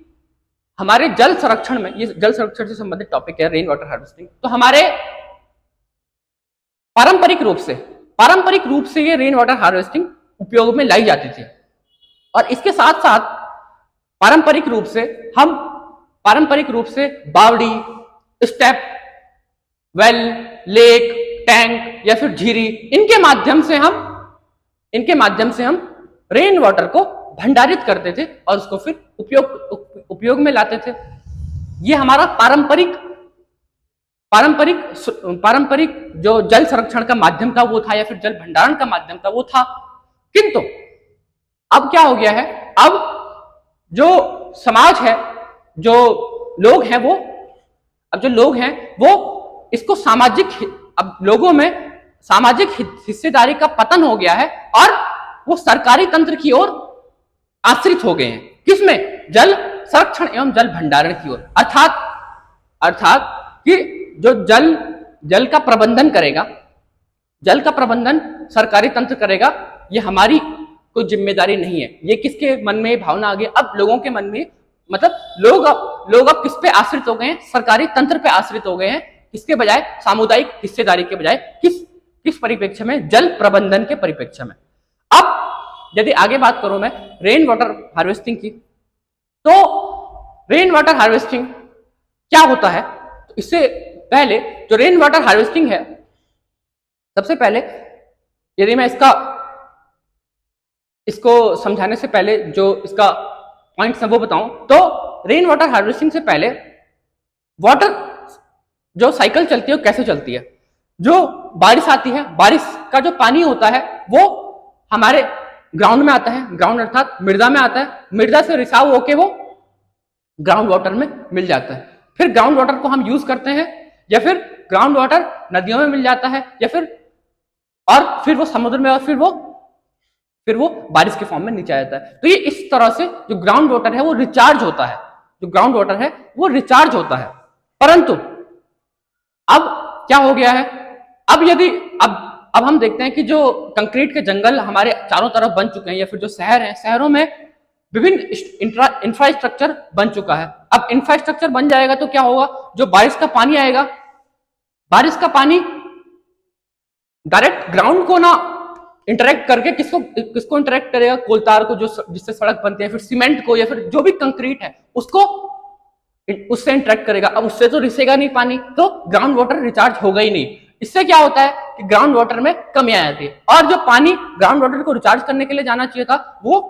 हमारे जल संरक्षण में, ये जल संरक्षण से संबंधित टॉपिक है रेन वाटर हार्वेस्टिंग, तो हमारे पारंपरिक रूप से ये रेन वाटर हार्वेस्टिंग उपयोग में लाई जाती थी। और इसके साथ साथ पारंपरिक रूप से बावड़ी, स्टेप वेल, लेक, टैंक या फिर झीरी, इनके माध्यम से हम रेन वाटर को भंडारित करते थे और उसको फिर उपयोग में लाते थे। ये हमारा पारंपरिक जो जल संरक्षण का माध्यम था वो था, या फिर जल भंडारण का माध्यम था वो था। किंतु अब क्या हो गया है, अब जो समाज है, जो लोग हैं वो इसको अब लोगों में सामाजिक हिस्सेदारी का पतन हो गया है और वो सरकारी तंत्र की ओर आश्रित हो गए हैं। किसमें? जल संरक्षण एवं जल भंडारण की ओर। अर्थात कि जो जल का प्रबंधन करेगा, जल का प्रबंधन सरकारी तंत्र करेगा, ये हमारी कोई जिम्मेदारी नहीं है। ये किसके मन में भावना आ गई? अब लोगों के मन में, मतलब लोग अब किस पे आश्रित हो गए हैं? सरकारी तंत्र पे आश्रित हो गए हैं। किसके बजाय? सामुदायिक हिस्सेदारी के बजाय किस परिप्रेक्ष्य में? जल प्रबंधन के परिप्रेक्ष्य में। अब यदि आगे बात करूं मैं रेन वाटर हार्वेस्टिंग की, तो रेन वाटर हार्वेस्टिंग क्या होता है? तो इससे पहले जो रेन वाटर हार्वेस्टिंग है, सबसे पहले यदि मैं इसको समझाने से पहले जो इसका पॉइंट्स है वो बताऊं, तो रेन वाटर हार्वेस्टिंग से पहले वाटर जो साइकिल चलती है वो कैसे चलती है? जो बारिश आती है, बारिश का जो पानी होता है वो हमारे ग्राउंड में आता है, ग्राउंड अर्थात मृदा में आता है, मृदा से रिसाव होके वो ग्राउंड वाटर में मिल जाता है। फिर ग्राउंड वाटर को हम यूज करते हैं, या फिर ग्राउंड वाटर नदियों में मिल जाता है, या फिर वो समुद्र में, और फिर वो बारिश के फॉर्म में नीचे आ जाता है। तो ये इस तरह से जो ग्राउंड वाटर है वो रिचार्ज होता है। परंतु अब क्या हो गया है? अब हम देखते हैं कि जो कंक्रीट के जंगल हमारे चारों तरफ बन चुके हैं, या फिर जो शहर हैं, शहरों में विभिन्न इंफ्रास्ट्रक्चर बन चुका है। अब इंफ्रास्ट्रक्चर बन जाएगा तो क्या होगा? जो बारिश का पानी आएगा, बारिश का पानी डायरेक्ट ग्राउंड को ना इंटरेक्ट करके किसको इंटरेक्ट करेगा? कोलतार को, जो जिससे सड़क बनती है, फिर सीमेंट को, या फिर जो भी कंक्रीट है उससे इंटरेक्ट करेगा। अब उससे तो रिसेगा नहीं पानी, तो ग्राउंड वाटर रिचार्ज होगा ही नहीं। इससे क्या होता है कि ग्राउंड वाटर में कमी आ जाती है, और जो पानी ग्राउंड वाटर को रिचार्ज करने के लिए जाना चाहिए था वो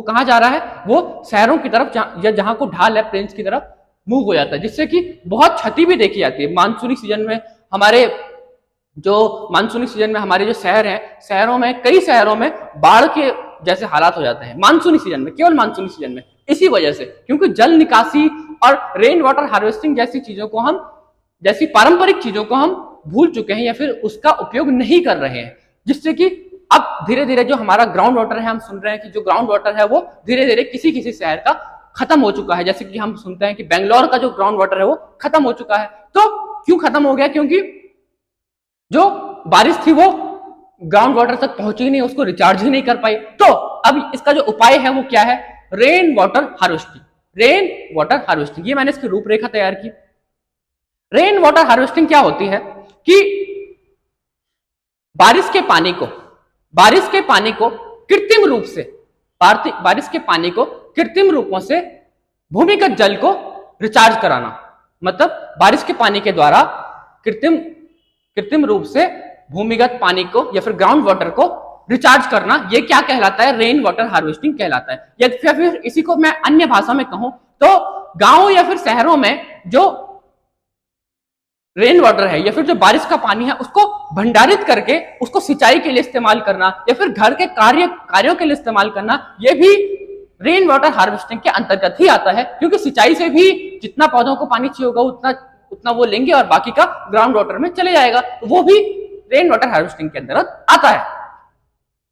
कहां जा रहा है? वो शहरों की तरफ, या जहां को ढाल है प्लेन्स की तरफ मूव हो जाता है, जिससे कि बहुत क्षति भी देखी जाती है। मानसूनी सीजन में हमारे जो शहर हैं, कई शहरों में बाढ़ के जैसे हालात हो जाते हैं मानसूनी सीजन में, केवल मानसूनी सीजन में। इसी वजह से, क्योंकि जल निकासी और रेन वाटर हार्वेस्टिंग जैसी पारंपरिक चीजों को हम भूल चुके हैं, या फिर उसका उपयोग नहीं कर रहे हैं, जिससे कि अब धीरे धीरे जो हमारा ग्राउंड वाटर है, हम सुन रहे हैं कि जो ग्राउंड वाटर है वो धीरे धीरे किसी शहर का खत्म हो चुका है। जैसे कि हम सुनते हैं कि बेंगलोर का जो ग्राउंड वाटर है वो खत्म हो चुका है। तो क्यों खत्म हो गया? क्योंकि जो बारिश थी वो ग्राउंड वाटर तक पहुंची नहीं, उसको रिचार्ज ही नहीं कर पाई। तो अब इसका जो उपाय है वो क्या है? Rain water harvesting. ये मैंने इसकी रूपरेखा तैयार की। रेन वाटर हार्वेस्टिंग क्या होती है कि बारिश के पानी को कृत्रिम रूपों से भूमिगत जल को रिचार्ज कराना, मतलब बारिश के पानी के द्वारा कृत्रिम रूप से भूमिगत पानी को या फिर ग्राउंड वाटर को रिचार्ज करना, ये क्या कहलाता है? रेन वाटर हार्वेस्टिंग कहलाता है। या फिर इसी को मैं अन्य भाषा में कहूं तो गांव या फिर शहरों में जो रेन वाटर है या फिर जो बारिश का पानी है उसको भंडारित करके उसको सिंचाई के लिए इस्तेमाल करना या फिर घर के कार्यों के लिए इस्तेमाल करना, ये भी रेन वाटर हार्वेस्टिंग के अंतर्गत ही आता है, क्योंकि सिंचाई से भी जितना पौधों को पानी चाहिए होगा उतना उतना वो लेंगे और बाकी का ग्राउंड वाटर में चले जाएगा, तो वो भी रेन वाटर हार्वेस्टिंग के अंतर्गत आता है।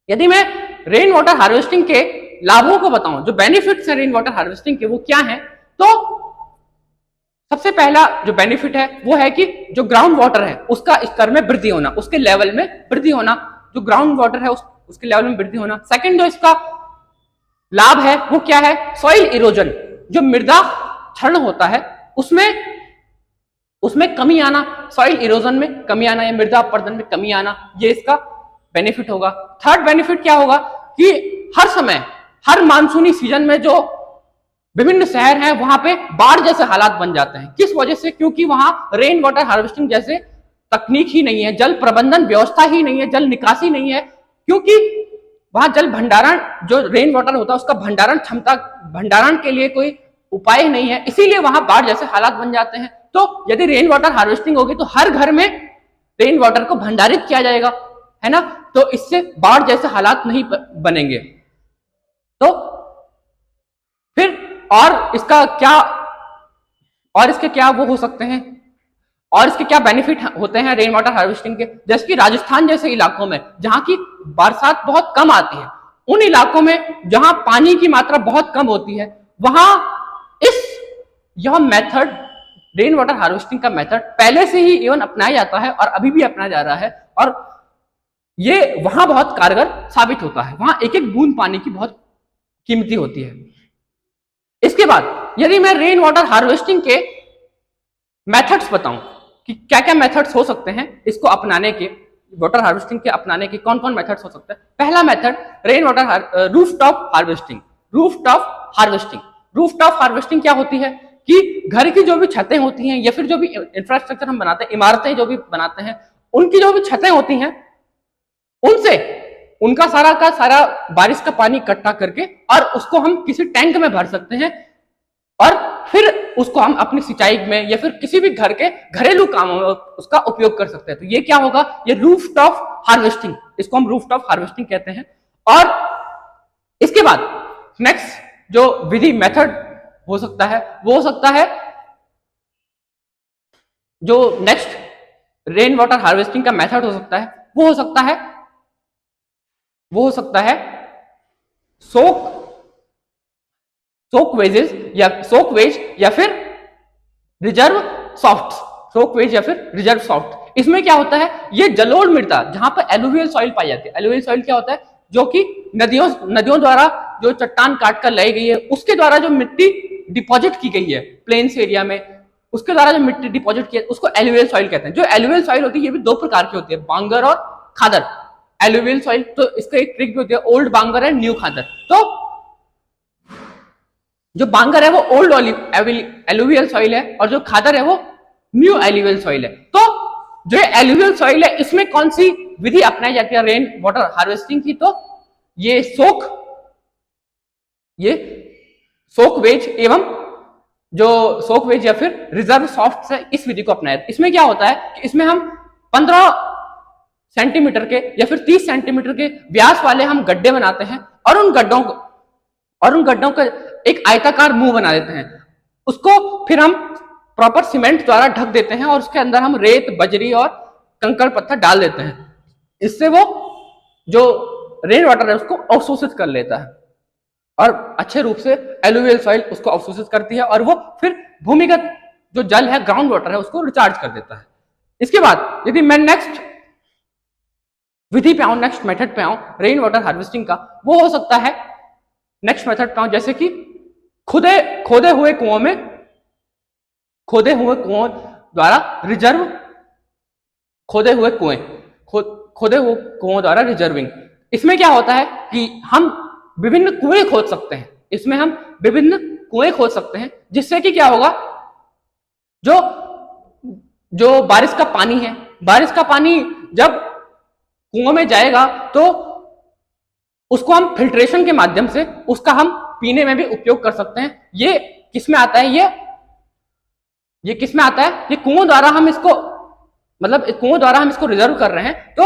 यदि मैं रेन वाटर हार्वेस्टिंग के लाभों को बताऊं, जो बेनिफिट्स हैं रेन वाटर हार्वेस्टिंग के वो क्या हैं, तो सबसे पहला जो बेनिफिट है वो है कि जो ग्राउंड वाटर है उसका स्तर में वृद्धि होना, उसके लेवल में वृद्धि होना, जो ग्राउंड वाटर है उसके लेवल में वृद्धि होना। सेकंड जो इसका लाभ है वो क्या है, सॉइल इरोजन, जो मृदा क्षरण होता है उसमें कमी आना, सॉइल इरोजन में कमी आना या मृदा अपरदन में कमी आना, ये इसका बेनिफिट होगा। थर्ड बेनिफिट क्या होगा कि हर समय हर मानसूनी सीजन में जो विभिन्न शहर हैं वहां पे बाढ़ जैसे हालात बन जाते हैं। किस वजह से, क्योंकि वहां रेन वाटर हार्वेस्टिंग जैसे तकनीक ही नहीं है, जल प्रबंधन व्यवस्था ही नहीं है, जल निकासी नहीं है, क्योंकि वहां जल भंडारण जो रेन वाटर होता है उसका भंडारण के लिए कोई उपाय नहीं है, इसीलिए वहां बाढ़ जैसे हालात बन जाते हैं। तो यदि रेन वाटर हार्वेस्टिंग होगी तो हर घर में रेन वाटर को भंडारित किया जाएगा, है ना, तो इससे बाढ़ जैसे हालात नहीं बनेंगे। तो फिर इसके क्या वो हो सकते हैं, और इसके क्या बेनिफिट होते हैं रेन वाटर हार्वेस्टिंग के, जैसे कि राजस्थान जैसे इलाकों में जहां की बरसात बहुत कम आती है, उन इलाकों में जहां पानी की मात्रा बहुत कम होती है, वहां यह मेथड रेन वाटर हार्वेस्टिंग का मेथड पहले से ही एवं अपनाया जाता है और अभी भी अपनाया जा रहा है, और ये वहां बहुत कारगर साबित होता है। वहां एक एक बूंद पानी की बहुत कीमती होती है। इसके बाद यदि मैं रेन वाटर हार्वेस्टिंग के मेथड्स बताऊं कि क्या क्या मेथड्स हो सकते हैं इसको अपनाने के, वाटर हार्वेस्टिंग के अपनाने के कौन कौन मेथड्स हो सकते हैं। पहला method rain water rooftop harvesting. Rooftop harvesting क्या होती है कि घर की जो भी छतें होती हैं या फिर जो भी इंफ्रास्ट्रक्चर हम बनाते हैं, इमारतें जो भी बनाते हैं, उनकी जो भी छतें होती हैं उनसे उनका सारा का सारा बारिश का पानी इकट्ठा करके और उसको हम किसी टैंक में भर सकते हैं और फिर उसको हम अपनी सिंचाई में या फिर किसी भी घर के घरेलू कामों में उसका उपयोग कर सकते हैं। तो ये क्या होगा, ये रूफटॉप हार्वेस्टिंग, इसको हम रूफटॉप हार्वेस्टिंग कहते हैं। और इसके बाद नेक्स्ट जो विधि मेथड हो सकता है वो हो सकता है, जो नेक्स्ट रेन वाटर हार्वेस्टिंग का मेथड हो सकता है वो हो सकता है सोक वेज या फिर रिजर्व सॉफ्ट। इसमें क्या होता है, ये जलोढ़ मृदा जहां पर एलुवियल सॉइल पाई जाती है। एलुवियल सॉइल क्या होता है, जो कि नदियों द्वारा जो चट्टान काट कर लाई गई है उसके द्वारा जो मिट्टी डिपॉजिट की गई है प्लेन्स एरिया में, उसके द्वारा जो मिट्टी डिपॉजिट की है उसको एलुवियल सॉइल कहते हैं। जो एलुवियल सॉइल होती है ये भी दो प्रकार की होती है, बांगर और खादर। एलुवियल सॉइल, तो इसका एक ट्रिक भी होती है, ओल्ड बांगर एंड न्यू खादर। तो जो बांगर है वो ओल्ड एलुवियल सॉइल है और जो खादर है वो न्यू एलुवियल सॉइल है। तो जो एलुवियल सॉइल है इसमें कौन सी विधि अपनाई जाती है रेन वाटर हार्वेस्टिंग की, तो ये सोक वेज या फिर रिजर्व सॉफ्ट से इस विधि को अपनाया। इसमें क्या होता है कि इसमें हम 15 सेंटीमीटर के या फिर 30 सेंटीमीटर के व्यास वाले हम गड्ढे बनाते हैं और उन गड्ढों का एक आयताकार मुंह बना देते हैं। उसको फिर हम प्रॉपर सीमेंट द्वारा ढक देते हैं और उसके अंदर हम रेत, बजरी और कंकड़ पत्थर डाल देते हैं। इससे वो जो रेन वाटर है उसको अवशोषित कर लेता है और अच्छे रूप से एलुवियल सॉइल उसको अवशोषित करती है और वो फिर भूमिगत जो जल है, ग्राउंड वाटर है, उसको रिचार्ज कर देता है। इसके बाद यदि मैं नेक्स्ट विधि पे आऊं, नेक्स्ट मेथड पे आऊं रेन वाटर हार्वेस्टिंग का, वो हो सकता है नेक्स्ट मेथड पे आऊं जैसे कि खोदे हुए कुओं द्वारा रिजर्विंग। इसमें क्या होता है कि हम विभिन्न कुएं खोद सकते हैं, जिससे कि क्या होगा, जो बारिश का पानी है, बारिश का पानी जब कुओं में जाएगा तो उसको हम फिल्ट्रेशन के माध्यम से उसका हम पीने में भी उपयोग कर सकते हैं। ये किसमें आता है? ये किसमें आता है? ये कुओं द्वारा हम इसको, मतलब कुओं द्वारा हम इसको रिजर्व कर रहे हैं। तो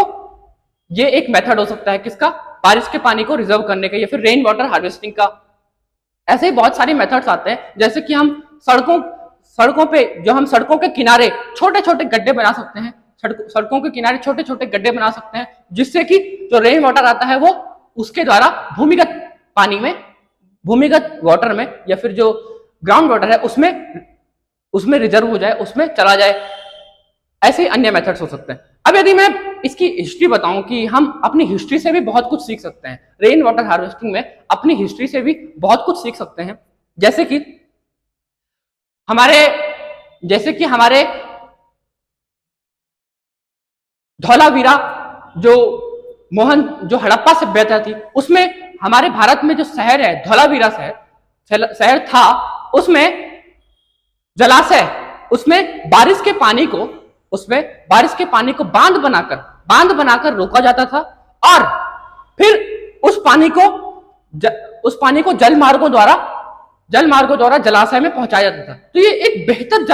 ये एक मेथड हो सकता है किसका? बारिश के पानी को रिजर्व करने का, या फिर रेन वाटर हार्वेस्टिंग का। ऐसे ही बहुत सारे मेथड्स आते हैं, जैसे कि हम सड़कों पे, जो हम सड़कों के किनारे छोटे छोटे गड्ढे बना सकते हैं, सड़कों के किनारे छोटे छोटे गड्ढे बना सकते हैं, जिससे कि जो रेन वाटर आता है वो उसके द्वारा भूमिगत पानी में, भूमिगत वाटर में, या फिर जो ग्राउंड वाटर है उसमें रिजर्व हो जाए, उसमें चला जाए। ऐसे ही अन्य मेथड्स हो सकते हैं। अब यदि मैं इसकी हिस्ट्री बताऊं कि हम अपनी हिस्ट्री से भी बहुत कुछ सीख सकते हैं, रेन वाटर हार्वेस्टिंग में अपनी हिस्ट्री से भी बहुत कुछ सीख सकते हैं। जैसे कि हमारे धौलावीरा, जो हड़प्पा सभ्यता थी, उसमें हमारे भारत में जो शहर है धौलावीरा शहर था, उसमें जलाशय, उसमें बारिश के पानी को बांध बनाकर रोका जाता था, और फिर उस पानी को जल मार्गों द्वारा जलाशय में पहुंचाया जाता था। तो ये एक बेहतर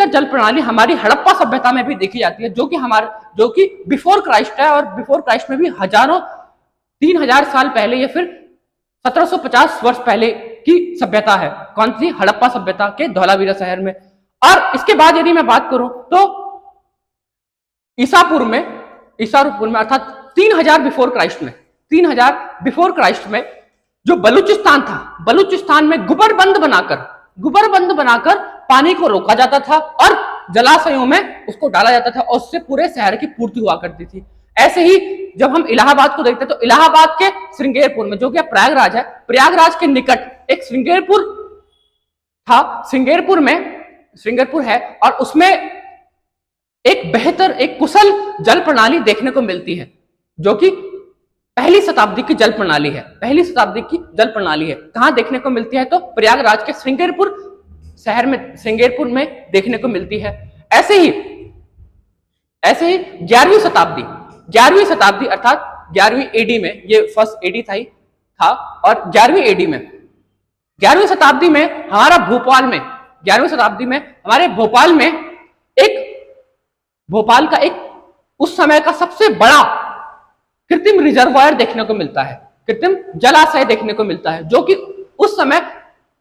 जल प्रणाली हमारी हड़प्पा सभ्यता में भी देखी जाती है, जो कि बिफोर क्राइस्ट है, और बिफोर क्राइस्ट में भी 3000 साल पहले या फिर 1750 वर्ष पहले की सभ्यता है। कौन सी? हड़प्पा सभ्यता के धौलावीरा शहर में। और इसके बाद यदि मैं बात करूं तो ईसापुर में अर्थात 3000 बिफोर क्राइस्ट में जो बलूचिस्तान था, बलूचिस्तान में गुबरबंद बनाकर पानी को रोका जाता था और जलाशयों में उसको डाला जाता था, और उससे पूरे शहर की पूर्ति हुआ करती थी। ऐसे ही जब हम इलाहाबाद को देखते हैं, तो इलाहाबाद के श्रृंगेरपुर में, जो कि प्रयागराज है, प्रयागराज के निकट एक श्रृंगेरपुर था। श्रृंगेरपुर है, और उसमें एक कुशल जल प्रणाली देखने को मिलती है, जो कि पहली शताब्दी की जल प्रणाली है। कहां देखने को मिलती है? तो प्रयागराज के श्रृंगेरपुर में देखने को मिलती है। ऐसे ही 11वीं शताब्दी अर्थात 11वीं एडी में, ये फर्स्ट एडी था, और 11वीं शताब्दी में हमारे भोपाल में भोपाल का एक उस समय का सबसे बड़ा कृत्रिम रिजर्वायर देखने को मिलता है, कृत्रिम जलाशय देखने को मिलता है, जो कि उस समय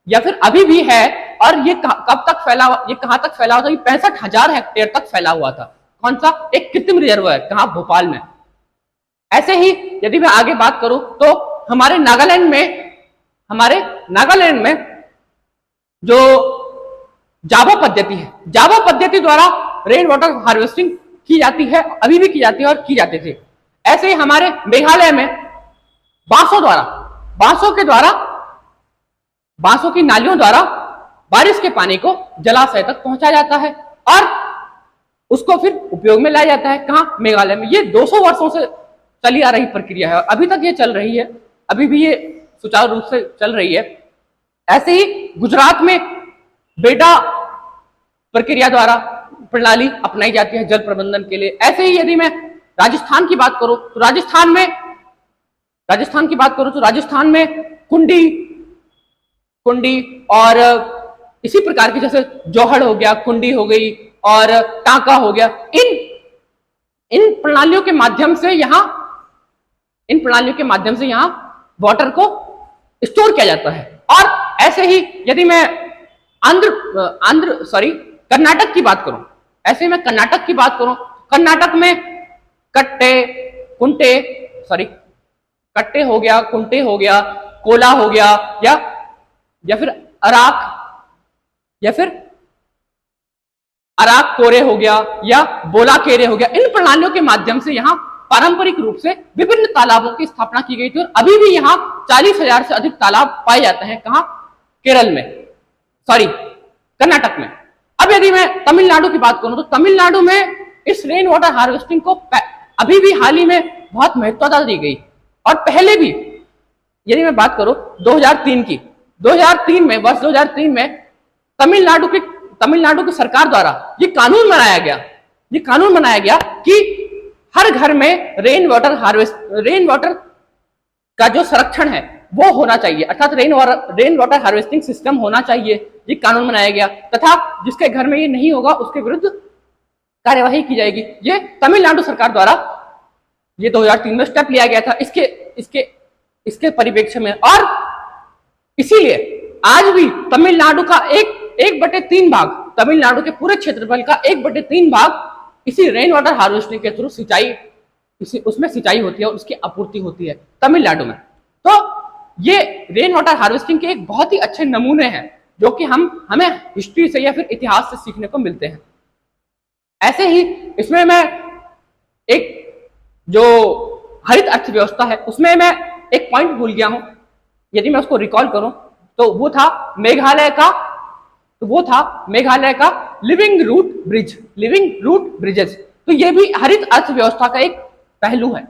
या फिर अभी भी है। और ये कहां तक फैला हुआ था? 65,000 हेक्टेयर तक फैला हुआ था। कौन सा? एक कृत्रिम रिजर्वायर। कहां? भोपाल में। ऐसे ही यदि मैं आगे बात करूं तो हमारे नागालैंड में जो जावा पद्धति है, जावा पद्धति द्वारा रेन वाटर हार्वेस्टिंग की जाती है, अभी भी की जाती है और की जाती थी। ऐसे ही हमारे मेघालय में बांसों की नालियों द्वारा बारिश के पानी को जलाशय तक पहुंचाया जाता है और उसको फिर उपयोग में लाया जाता है। कहां? मेघालय में। ये 200 वर्षों से चली आ रही प्रक्रिया है और अभी तक ये चल रही है, अभी भी ये सुचारू रूप से चल रही है। ऐसे ही गुजरात में बेटा प्रक्रिया द्वारा प्रणाली अपनाई जाती है जल प्रबंधन के लिए। ऐसे ही यदि मैं राजस्थान की बात करूं तो राजस्थान में कुंडी और इसी प्रकार की, जैसे जोहड़ हो गया, कुंडी हो गई और टांका हो गया, इन प्रणालियों के माध्यम से यहां वाटर को स्टोर किया जाता है। और ऐसे ही यदि मैं कर्नाटक की बात करूं, कर्नाटक में कट्टे हो गया, कुंटे हो गया, कोला हो गया, या फिर अराक कोरे हो गया या बोला केरे हो गया। इन प्रणालियों के माध्यम से यहाँ पारंपरिक रूप से विभिन्न तालाबों की स्थापना की गई थी और अभी भी यहाँ 40,000 से अधिक तालाब पाए जाते हैं। कहाँ? कर्नाटक में। अब यदि मैं तमिलनाडु की बात करूं तो तमिलनाडु में इस रेन वाटर हार्वेस्टिंग को अभी भी हाल ही में बहुत महत्वता दी गई। और पहले भी यदि मैं बात करूं 2003 की, 2003 में तमिलनाडु की सरकार द्वारा ये कानून बनाया गया कि हर घर में रेन वाटर का जो संरक्षण है, वो होना चाहिए, अर्थात रेन वाटर हार्वेस्टिंग सिस्टम होना चाहिए। ये कानून बनाया गया तथा जिसके घर में ये नहीं होगा उसके विरुद्ध कार्यवाही की जाएगी। ये तमिलनाडु सरकार द्वारा ये 2003 में स्टेप लिया गया था इसके इसके इसके परिप्रेक्ष्य में। और इसीलिए आज भी तमिलनाडु का 1/3 भाग, तमिलनाडु के पूरे क्षेत्रफल का 1/3 भाग इसी रेन वाटर हार्वेस्टिंग के थ्रू उसमें सिंचाई होती है और उसकी आपूर्ति होती है तमिलनाडु में। तो ये रेन वाटर हार्वेस्टिंग के एक बहुत ही अच्छे नमूने हैं जो कि हमें हिस्ट्री से या फिर इतिहास से सीखने को मिलते हैं। ऐसे ही इसमें मैं एक जो हरित अर्थव्यवस्था है उसमें मैं एक पॉइंट भूल गया हूं, यदि मैं उसको रिकॉल करूं तो वो था मेघालय का लिविंग रूट ब्रिजेस। तो ये भी हरित अर्थव्यवस्था का एक पहलू है।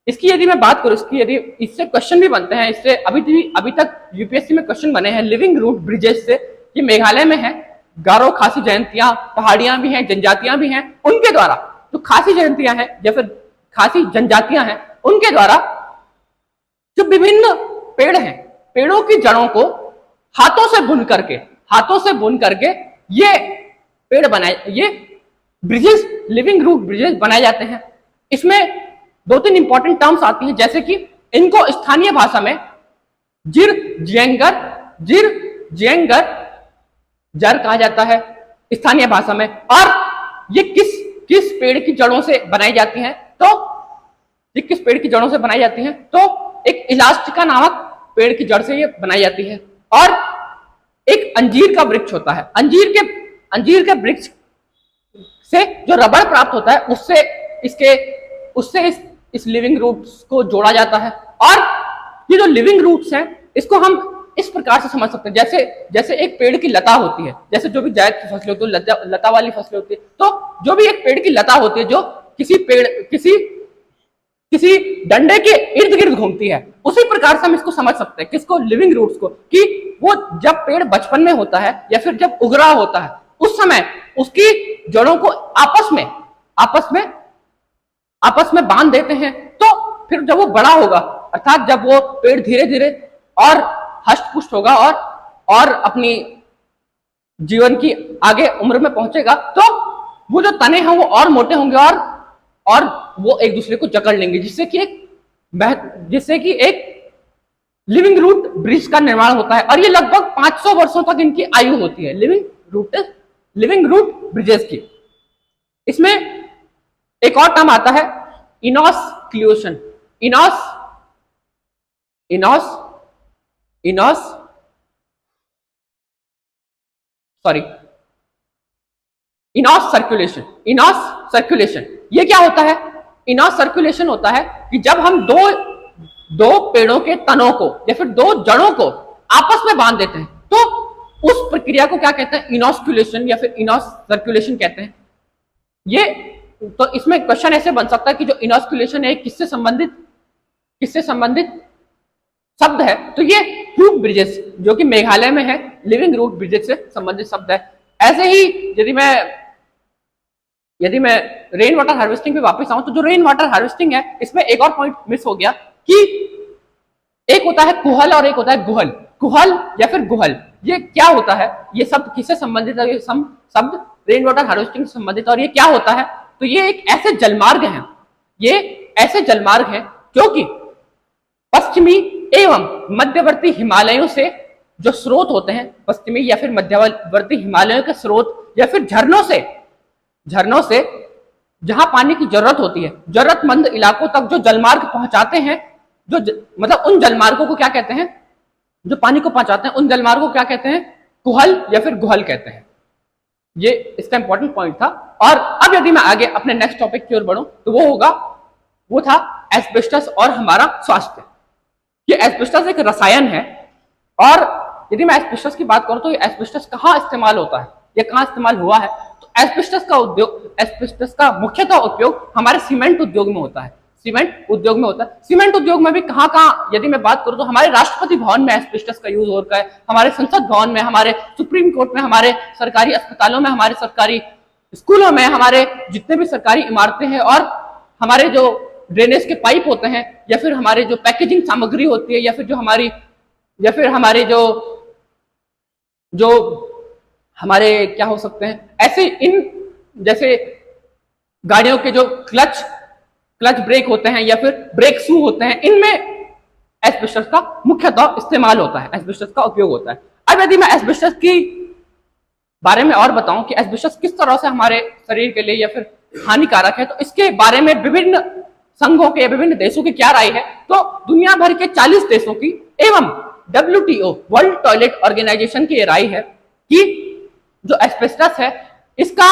इसकी यदि मैं बात करूं, इससे क्वेश्चन भी बनते हैं, इससे अभी तक यूपीएससी में क्वेश्चन बने हैं लिविंग रूट ब्रिजेस से। ये मेघालय में है, गारो खासी जयंतियां, पहाड़ियां भी हैं, जनजातियां भी हैं, उनके द्वारा जो खासी जयंतियां हैं या फिर खासी जनजातियां हैं उनके द्वारा जो विभिन्न पेड़ हैं, पेड़ों की जड़ों को हाथों से बुन करके ये पेड़ बनाए, ये ब्रिजेस, लिविंग रूट ब्रिजेस बनाए जाते हैं। इसमें 2-3 इंपॉर्टेंट टर्म्स आती हैं, जैसे कि इनको स्थानीय भाषा में जिर जियंगर जर कहा जाता है स्थानीय भाषा में। और ये किस पेड़ की जड़ों से बनाई जाती हैं, तो ये किस पेड़ की जड़ों से बनाई जाती हैं, तो एक इलास्टिका नामक पेड़ की जड़ से ये बनाई जाती है। और एक अंजीर का वृक्ष होता है, अंजीर के वृक्ष से जो रबड़ प्राप्त होता है उससे इस लिविंग रूट्स को जोड़ा जाता है। और ये जो लिविंग रूट्स हैं इसको हम इस प्रकार से समझ सकते हैं, जैसे एक पेड़ की लता होती है, जैसे जो भी जायद की फसलें होती है, लता वाली फसलें होती है, तो जो भी एक पेड़ की लता होती है जो किसी डंडे के इर्द गिर्द घूमती है, उसी प्रकार से हम इसको समझ सकते हैं, किसको, लिविंग रूट्स को, कि वो जब पेड़ बचपन में होता है या फिर जब उग रहा होता है उस समय उसकी जड़ों को आपस में बांध देते हैं। तो फिर जब वो बड़ा होगा, अर्थात जब वो पेड़ धीरे धीरे और हष्ट पुष्ट होगा और अपनी जीवन की आगे उम्र में पहुंचेगा, तो वो जो तने हैं वो और मोटे होंगे और वो एक दूसरे को जकड़ लेंगे, जिससे कि एक लिविंग रूट ब्रिज का निर्माण होता है। और ये लगभग 500 वर्षों तक इनकी आयु होती है, लिविंग रूट ब्रिजेस की। इसमें एक और टर्म आता है इनॉस्क्लूशन। इनॉस सर्कुलेशन। ये क्या होता है? इनॉस सर्कुलेशन होता है कि जब हम दो पेड़ों के तनों को या फिर दो जड़ों को आपस में बांध देते हैं, तो उस प्रक्रिया को क्या कहते हैं? इनॉस्कुलेशन या फिर इनॉस सर्कुलेशन कहते हैं। ये तो इसमें क्वेश्चन ऐसे बन सकता है कि जो इनॉस्कुलेशन है किससे संबंधित शब्द है, तो ये रूट ब्रिजेस जो कि मेघालय में है, लिविंग रूट ब्रिजेस से संबंधित शब्द है। ऐसे ही यदि मैं रेन वाटर हार्वेस्टिंग पे वापस आऊं, तो जो रेन वाटर हार्वेस्टिंग है इसमें एक और पॉइंट मिस हो गया कि एक होता है कुहल और एक होता है गुहल। कुहल या फिर गुहल, ये क्या होता है? ये शब्द किससे संबंधित है? ये शब्द रेन वाटर हार्वेस्टिंग से संबंधित है। और ये क्या होता है? तो ये एक ऐसे जलमार्ग हैं जो कि पश्चिमी एवं मध्यवर्ती हिमालयों से जो स्रोत होते हैं, पश्चिमी या फिर मध्यवर्ती हिमालयों के स्रोत या फिर झरनों से जहां पानी की जरूरत होती है, जरूरतमंद इलाकों तक जो जलमार्ग पहुंचाते हैं, मतलब उन जलमार्गों को क्या कहते हैं? जो पानी को पहुंचाते हैं उन जलमार्गों को क्या कहते हैं? कुहल या फिर गुहल कहते हैं। ये इसका इंपॉर्टेंट पॉइंट था। और अब यदि मैं आगे अपने नेक्स्ट टॉपिक की ओर बढ़ूं, तो वो था एस्बेस्टस और हमारा स्वास्थ्य। ये एस्बेस्टस एक रसायन है, और यदि मैं एस्बेस्टस की बात करूं तो ये एस्बेस्टस कहाँ इस्तेमाल होता है, ये कहाँ इस्तेमाल हुआ है? तो एस्बेस्टस का मुख्यतः उपयोग हमारे सीमेंट उद्योग में होता है। सीमेंट उद्योग में भी कहाँ यदि मैं बात करूं तो हमारे राष्ट्रपति भवन में एस्बेस्टस का यूज हो रहा है, हमारे संसद भवन में, हमारे सुप्रीम कोर्ट में, हमारे सरकारी अस्पतालों में, हमारे सरकारी स्कूलों में, हमारे जितने भी सरकारी इमारतें हैं और हमारे जो ड्रेनेज के पाइप होते हैं, या फिर हमारे जो पैकेजिंग सामग्री होती है, या फिर हमारे जो जो हमारे क्या हो सकते हैं ऐसे इन जैसे गाड़ियों के जो क्लच ब्रेक होते हैं या फिर ब्रेक शू होते हैं, इनमें एस्बेस्टस का मुख्यतः इस्तेमाल होता है, एस्बेस्टस का उपयोग होता है। अब यदि मैं एस्बेस्टस की बारे में और बताऊं कि एस्बेस्टस किस तरह से हमारे शरीर के लिए या फिर हानिकारक है, तो इसके बारे में विभिन्न संघों के, विभिन्न देशों की क्या राय है, तो दुनिया भर के 40 देशों की एवं WTO वर्ल्ड टॉयलेट ऑर्गेनाइजेशन की राय है कि जो एस्बेस्टस है इसका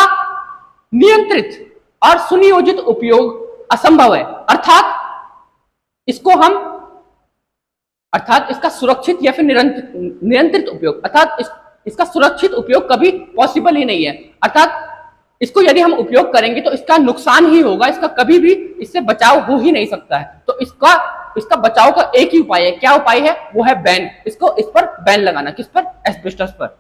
नियंत्रित और सुनियोजित उपयोग असंभव है, अर्थात इसका सुरक्षित या फिर नियंत्रित उपयोग, अर्थात इसका सुरक्षित उपयोग कभी पॉसिबल ही नहीं है। अर्थात इसको यदि हम उपयोग करेंगे तो इसका नुकसान ही होगा, इसका कभी भी इससे बचाव हो ही नहीं सकता है। तो इसका बचाव का एक ही उपाय है। क्या उपाय है? वो है बैन। इस पर बैन लगाना। किस पर? एस्बेस्टस पर।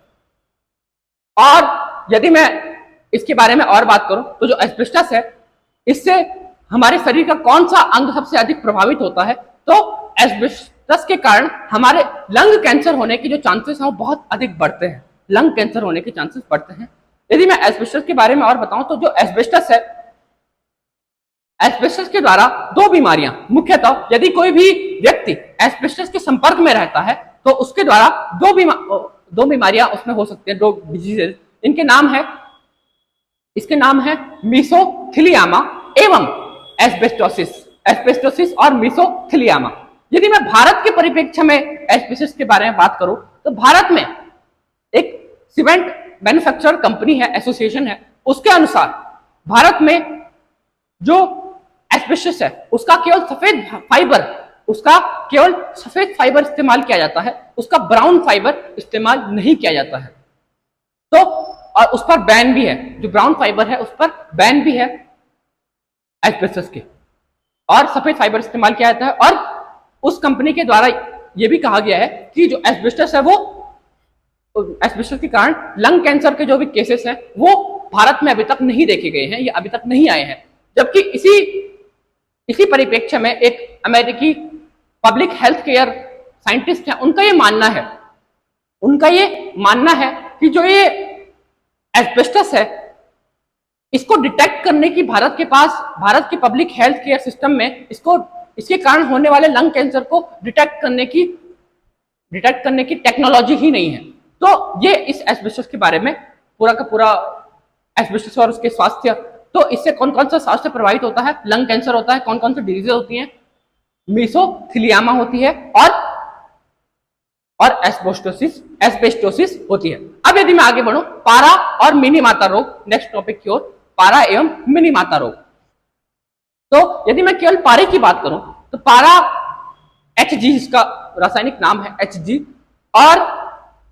और यदि मैं इसके बारे में और बात करूं तो जो एस्बेस्टस है इससे हमारे शरीर का कौन सा अंग सबसे अधिक प्रभावित होता है, तो एस्बेस्टस के कारण हमारे लंग कैंसर होने के जो चांसेस हैं वो बहुत अधिक बढ़ते हैं। लंग कैंसर होने के चांसेस बढ़ते हैं। यदि मैं एस्बेस्टस के बारे में और बताऊं तो जो एस्बेस्टस है, एस्बेस्टस के द्वारा दो बीमारियां मुख्यतः, यदि कोई भी व्यक्ति एस्बेस्टस के संपर्क में रहता है तो उसके द्वारा दो बीमारियां उसमें हो सकती है, दो डिजीजेस। इसके नाम है मीसोथेलियामा एवं एस्बेस्टोसिस और मीसोथेलियामा। यदि मैं भारत के परिप्रेक्ष्य में एस्बेस्टस के बारे में बात करूं तो भारत में एक सीमेंट मैन्युफैक्चरर कंपनी है, एसोसिएशन है, उसके अनुसार भारत में जो एस्बेस्टस है उसका केवल सफेद फाइबर इस्तेमाल किया जाता है, उसका ब्राउन फाइबर इस्तेमाल नहीं किया जाता है। तो और उस पर बैन भी है, जो ब्राउन फाइबर है उस पर बैन भी है एस्बेस्टस के, और सफेद फाइबर इस्तेमाल किया जाता है। और उस कंपनी के द्वारा यह भी कहा गया है कि जो एस्बेस्टस है वो एस्बेस्टस के कारण लंग कैंसर के जो भी केसेस हैं वो भारत में अभी तक नहीं देखे गए हैं, या अभी तक नहीं आए हैं। जबकि इसी परिप्रेक्ष्य में एक अमेरिकी पब्लिक हेल्थ केयर साइंटिस्ट है, उनका ये मानना है कि जो ये एस्बेस्टस है इसको डिटेक्ट करने की भारत के पब्लिक हेल्थ केयर सिस्टम में इसके कारण होने वाले लंग कैंसर को डिटेक्ट करने की टेक्नोलॉजी ही नहीं है। तो ये इस एस्बेस्टस के बारे में पूरा का पूरा एस्बेस्टस और उसके स्वास्थ्य, तो इससे कौन कौन सा स्वास्थ्य प्रभावित होता है, लंग कैंसर होता है, कौन कौन सी डिजीज होती हैं, मीसोथेलियामा होती है और एस्बेस्टोसिस होती है। अब यदि मैं आगे बढ़ूं, पारा और मिनी माता रोग, नेक्स्ट टॉपिक की ओर, पारा एवं मिनी माता रोग। तो यदि मैं केवल पारे की बात करूं तो पारा Hg, इसका रासायनिक नाम है Hg, और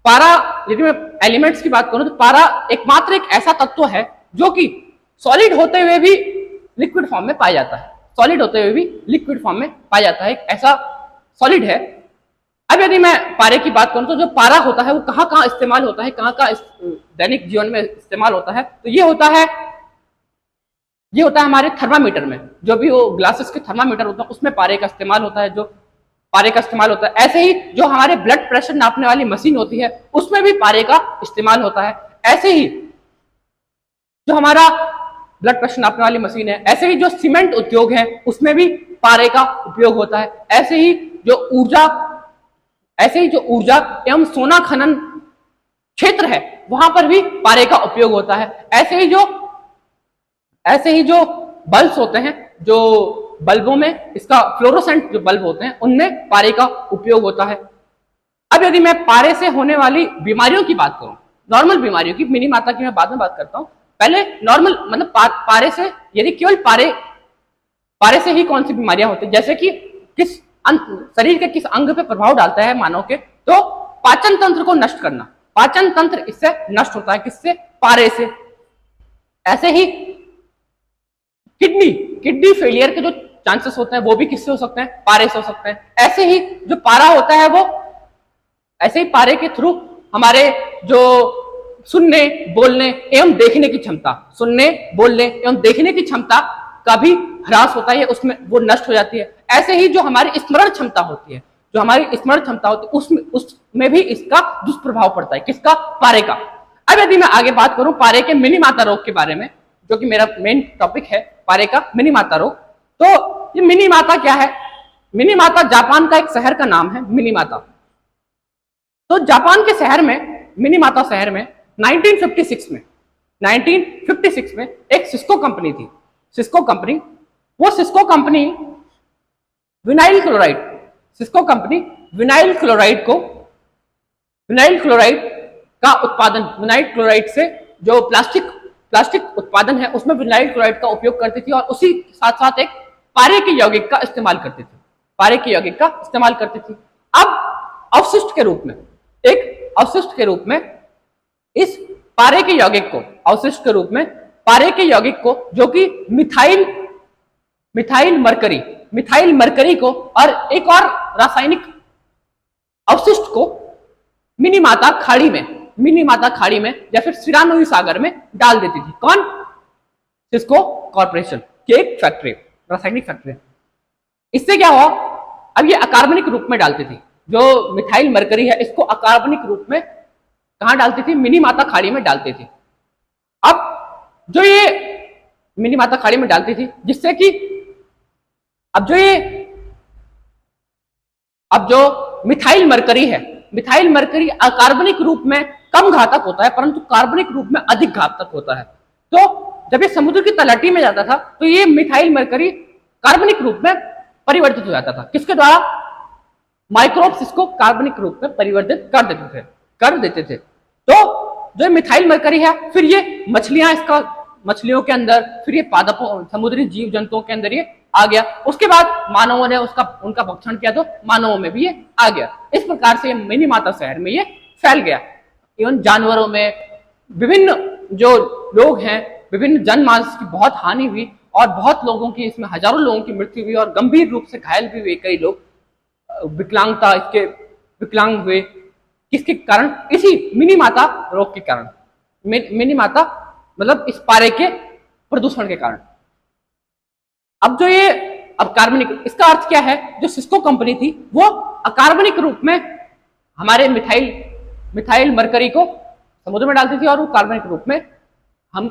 पारा, यदि मैं एलिमेंट्स की बात करूं तो पारा एकमात्र एक ऐसा तत्व है जो कि सॉलिड होते हुए भी लिक्विड फॉर्म में पाया जाता है, एक ऐसा सॉलिड है। अब यदि मैं पारे की बात करूं तो जो पारा होता है वो कहां इस्तेमाल होता है, कहां दैनिक जीवन में इस्तेमाल होता है, तो ये होता है हमारे थर्मामीटर में, जो भी वो ग्लासेस के थर्मामीटर होता है उसमें पारे का इस्तेमाल होता है, ऐसे ही जो हमारे ब्लड प्रेशर नापने वाली मशीन होती है उसमें भी पारे का इस्तेमाल होता है। ऐसे ही जो हमारा ब्लड प्रेशर नापने वाली मशीन है, ऐसे ही जो सीमेंट उद्योग है उसमें भी पारे का उपयोग होता है। ऐसे ही जो ऊर्जा एवं सोना खनन क्षेत्र है वहां पर भी पारे का उपयोग होता है। ऐसे ही जो बल्ब होते हैं, जो बल्बों में इसका फ्लोरोसेंट जो बल्ब होते हैं उनमें पारे का उपयोग होता है। अब यदि मैं पारे से होने वाली बीमारियों की बात करूं, नॉर्मल बीमारियों की, मिनी माता की मैं बाद में बात करता हूं, पहले नॉर्मल मतलब पारे से, यदि केवल पारे से ही कौन सी बीमारियां होती है, जैसे कि शरीर के किस अंग पे प्रभाव डालता है मानव के, तो पाचन तंत्र को नष्ट करना, पाचन तंत्र इससे नष्ट होता है, किससे? पारे से। ऐसे ही किडनी फेलियर के जो चांसेस होते हैं वो भी किससे हो सकते हैं? पारे से हो सकते हैं। ऐसे ही जो पारा होता है वो, ऐसे ही पारे के थ्रू हमारे जो सुनने, बोलने एवं देखने की क्षमता का भी ह्रास होता है, उसमें वो नष्ट हो जाती है। ऐसे ही जो हमारी स्मरण क्षमता होती है, जो हमारी स्मरण क्षमता होती है, उसमें भी इसका दुष्प्रभाव पड़ता है। किसका? पारे का। अब यदि मैं आगे बात करूं पारे के मिनी माता रोग के बारे में, जो कि मेरा मेन टॉपिक है, पारे का मिनी माता रोग। तो ये मिनी माता क्या है? मिनी माता जापान का एक शहर का नाम है, मिनी माता। तो जापान के शहर में, मिनी माता शहर में 1956 में एक सिस्को कंपनी थी। सिस्को कंपनी, वो Cisco company vinyl chloride, Cisco company vinyl chloride का उत्पादन, विनाइल क्लोराइड से जो प्लास्टिक उत्पादन है उसमें विनाइल क्लोराइड का उपयोग करती थी, और उसी साथ साथ एक पारे के यौगिक का इस्तेमाल करती थी, पारे के यौगिक का इस्तेमाल करती थी। अब अवशिष्ट के रूप में, एक अवशिष्ट के रूप में इस पारे के यौगिक को, अवशिष्ट के रूप में पारे के यौगिक को, जो कि मिथाइल मरकरी को और एक और रासायनिक अवशिष्ट को मिनी माता खाड़ी में या फिर शिरानोई सागर में डाल देती थी। कौन? सिस्को कॉर्पोरेशन की एक फैक्ट्री, रासायनिक फैक्ट्री। इससे क्या हुआ? अब ये अकार्बनिक रूप में डालती थी, जो मिथाइल मरकरी है इसको अकार्बनिक रूप में कहां डालती थी? मिनी माता खाड़ी में डालती थी। अब जो ये मिनी माता खाड़ी में डालती थी, जिससे कि अब जो मिथाइल मरकरी है, मिथाइल मरकरी अकार्बनिक रूप में कम घातक होता है, परंतु कार्बनिक रूप में अधिक घातक होता है। तो जब ये समुद्र की तलहटी में जाता था तो ये मिथाइल मरकरी कार्बनिक रूप में परिवर्तित हो जाता था। किसके द्वारा? माइक्रोब्स इसको कार्बनिक रूप में परिवर्तित कर देते थे। तो जो मिथाइल मरकरी है, फिर ये मछलियों के अंदर, फिर ये पादपों, समुद्री जीव जंतुओं के अंदर ये आ गया। उसके बाद मानवों ने उनका भक्षण किया, तो मानवों में भी ये आ गया। इस प्रकार से मिनी माता शहर में ये फैल गया। इवन जानवरों में, विभिन्न जो लोग हैं, विभिन्न जनमानस की बहुत हानि हुई, और बहुत लोगों की, इसमें हजारों लोगों की मृत्यु हुई, और गंभीर रूप से घायल भी हुए कई लोग। विकलांग हुए। किसके कारण? इसी मिनी माता रोग के कारण, मिनी माता मतलब इस पारे के प्रदूषण के कारण। अब जो ये अकार्बनिक, इसका अर्थ क्या है? जो सिस्को कंपनी थी वो अकार्बनिक रूप में हमारे मिथाइल मरकरी को समुद्र में डालती थी, और वो कार्बनिक रूप में हम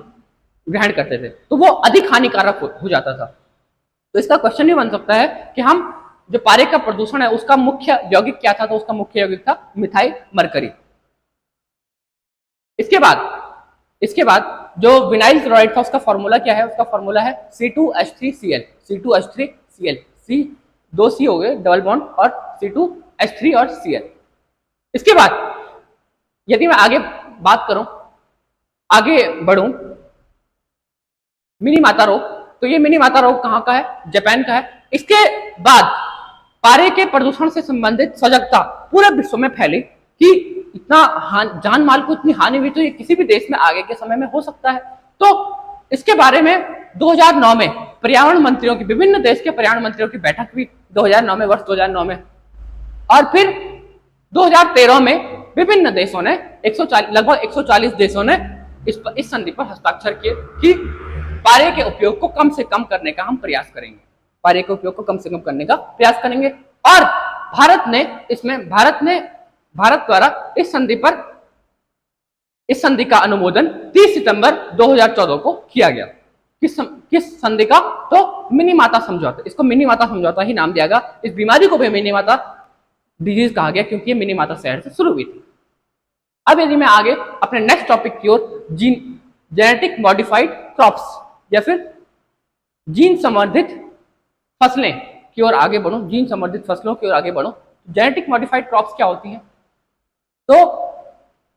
ग्रहण करते थे, तो वो अधिक हानिकारक हो जाता था। तो इसका क्वेश्चन ये बन सकता है कि हम जो पारे का प्रदूषण है उसका मुख्य यौगिक क्या था? तो उसका मुख्य यौगिक था मिथाइल मरकरी। इसके बाद जो विनाइल क्लोराइड था उसका फॉर्मूला क्या है? उसका फॉर्मूला है C2H3Cl। C दो C हो गए, डबल बॉन्ड, और C2H3 और Cl। इसके बाद यदि मैं आगे बढ़ूं, मिनी माता रोग, तो ये मिनी माता रोग कहां का है? जापान का है। इसके बाद पारे के प्रदूषण से संबंधित सजगता पूरे विश्व में फैली कि इतना जान माल को इतनी हानि हुई, तो ये किसी भी देश में आगे के समय में हो सकता है। तो इसके बारे में 2009 में पर्यावरण मंत्रियों की, विभिन्न देश के पर्यावरण मंत्रियों की बैठक हुई 2009 में, वर्ष 2009 में। और फिर 2013 में विभिन्न देशों ने, लगभग 140 देशों ने इस संधि पर हस्ताक्षर किए कि पारे के उपयोग को कम से कम करने का हम प्रयास करेंगे, पारे के उपयोग को कम से कम करने का प्रयास करेंगे। और भारत द्वारा इस संधि का अनुमोदन 30 सितंबर 2014 को किया गया। किस संधि का? तो मिनी माता समझौता। इसको मिनी माता समझौता ही नाम दिया गया। इस बीमारी को भी मिनी माता डिजीज कहा गया, क्योंकि ये मिनी माता शहर से शुरू हुई थी। अब यदि मैं आगे अपने नेक्स्ट टॉपिक की ओर, जेनेटिक मॉडिफाइड क्रॉप्स या फिर जीन संवर्धित फसलें की ओर आगे बढ़ूं, जीन संवर्धित फसलों की ओर आगे बढ़ूं, जेनेटिक मॉडिफाइड क्रॉप्स क्या होती हैं? तो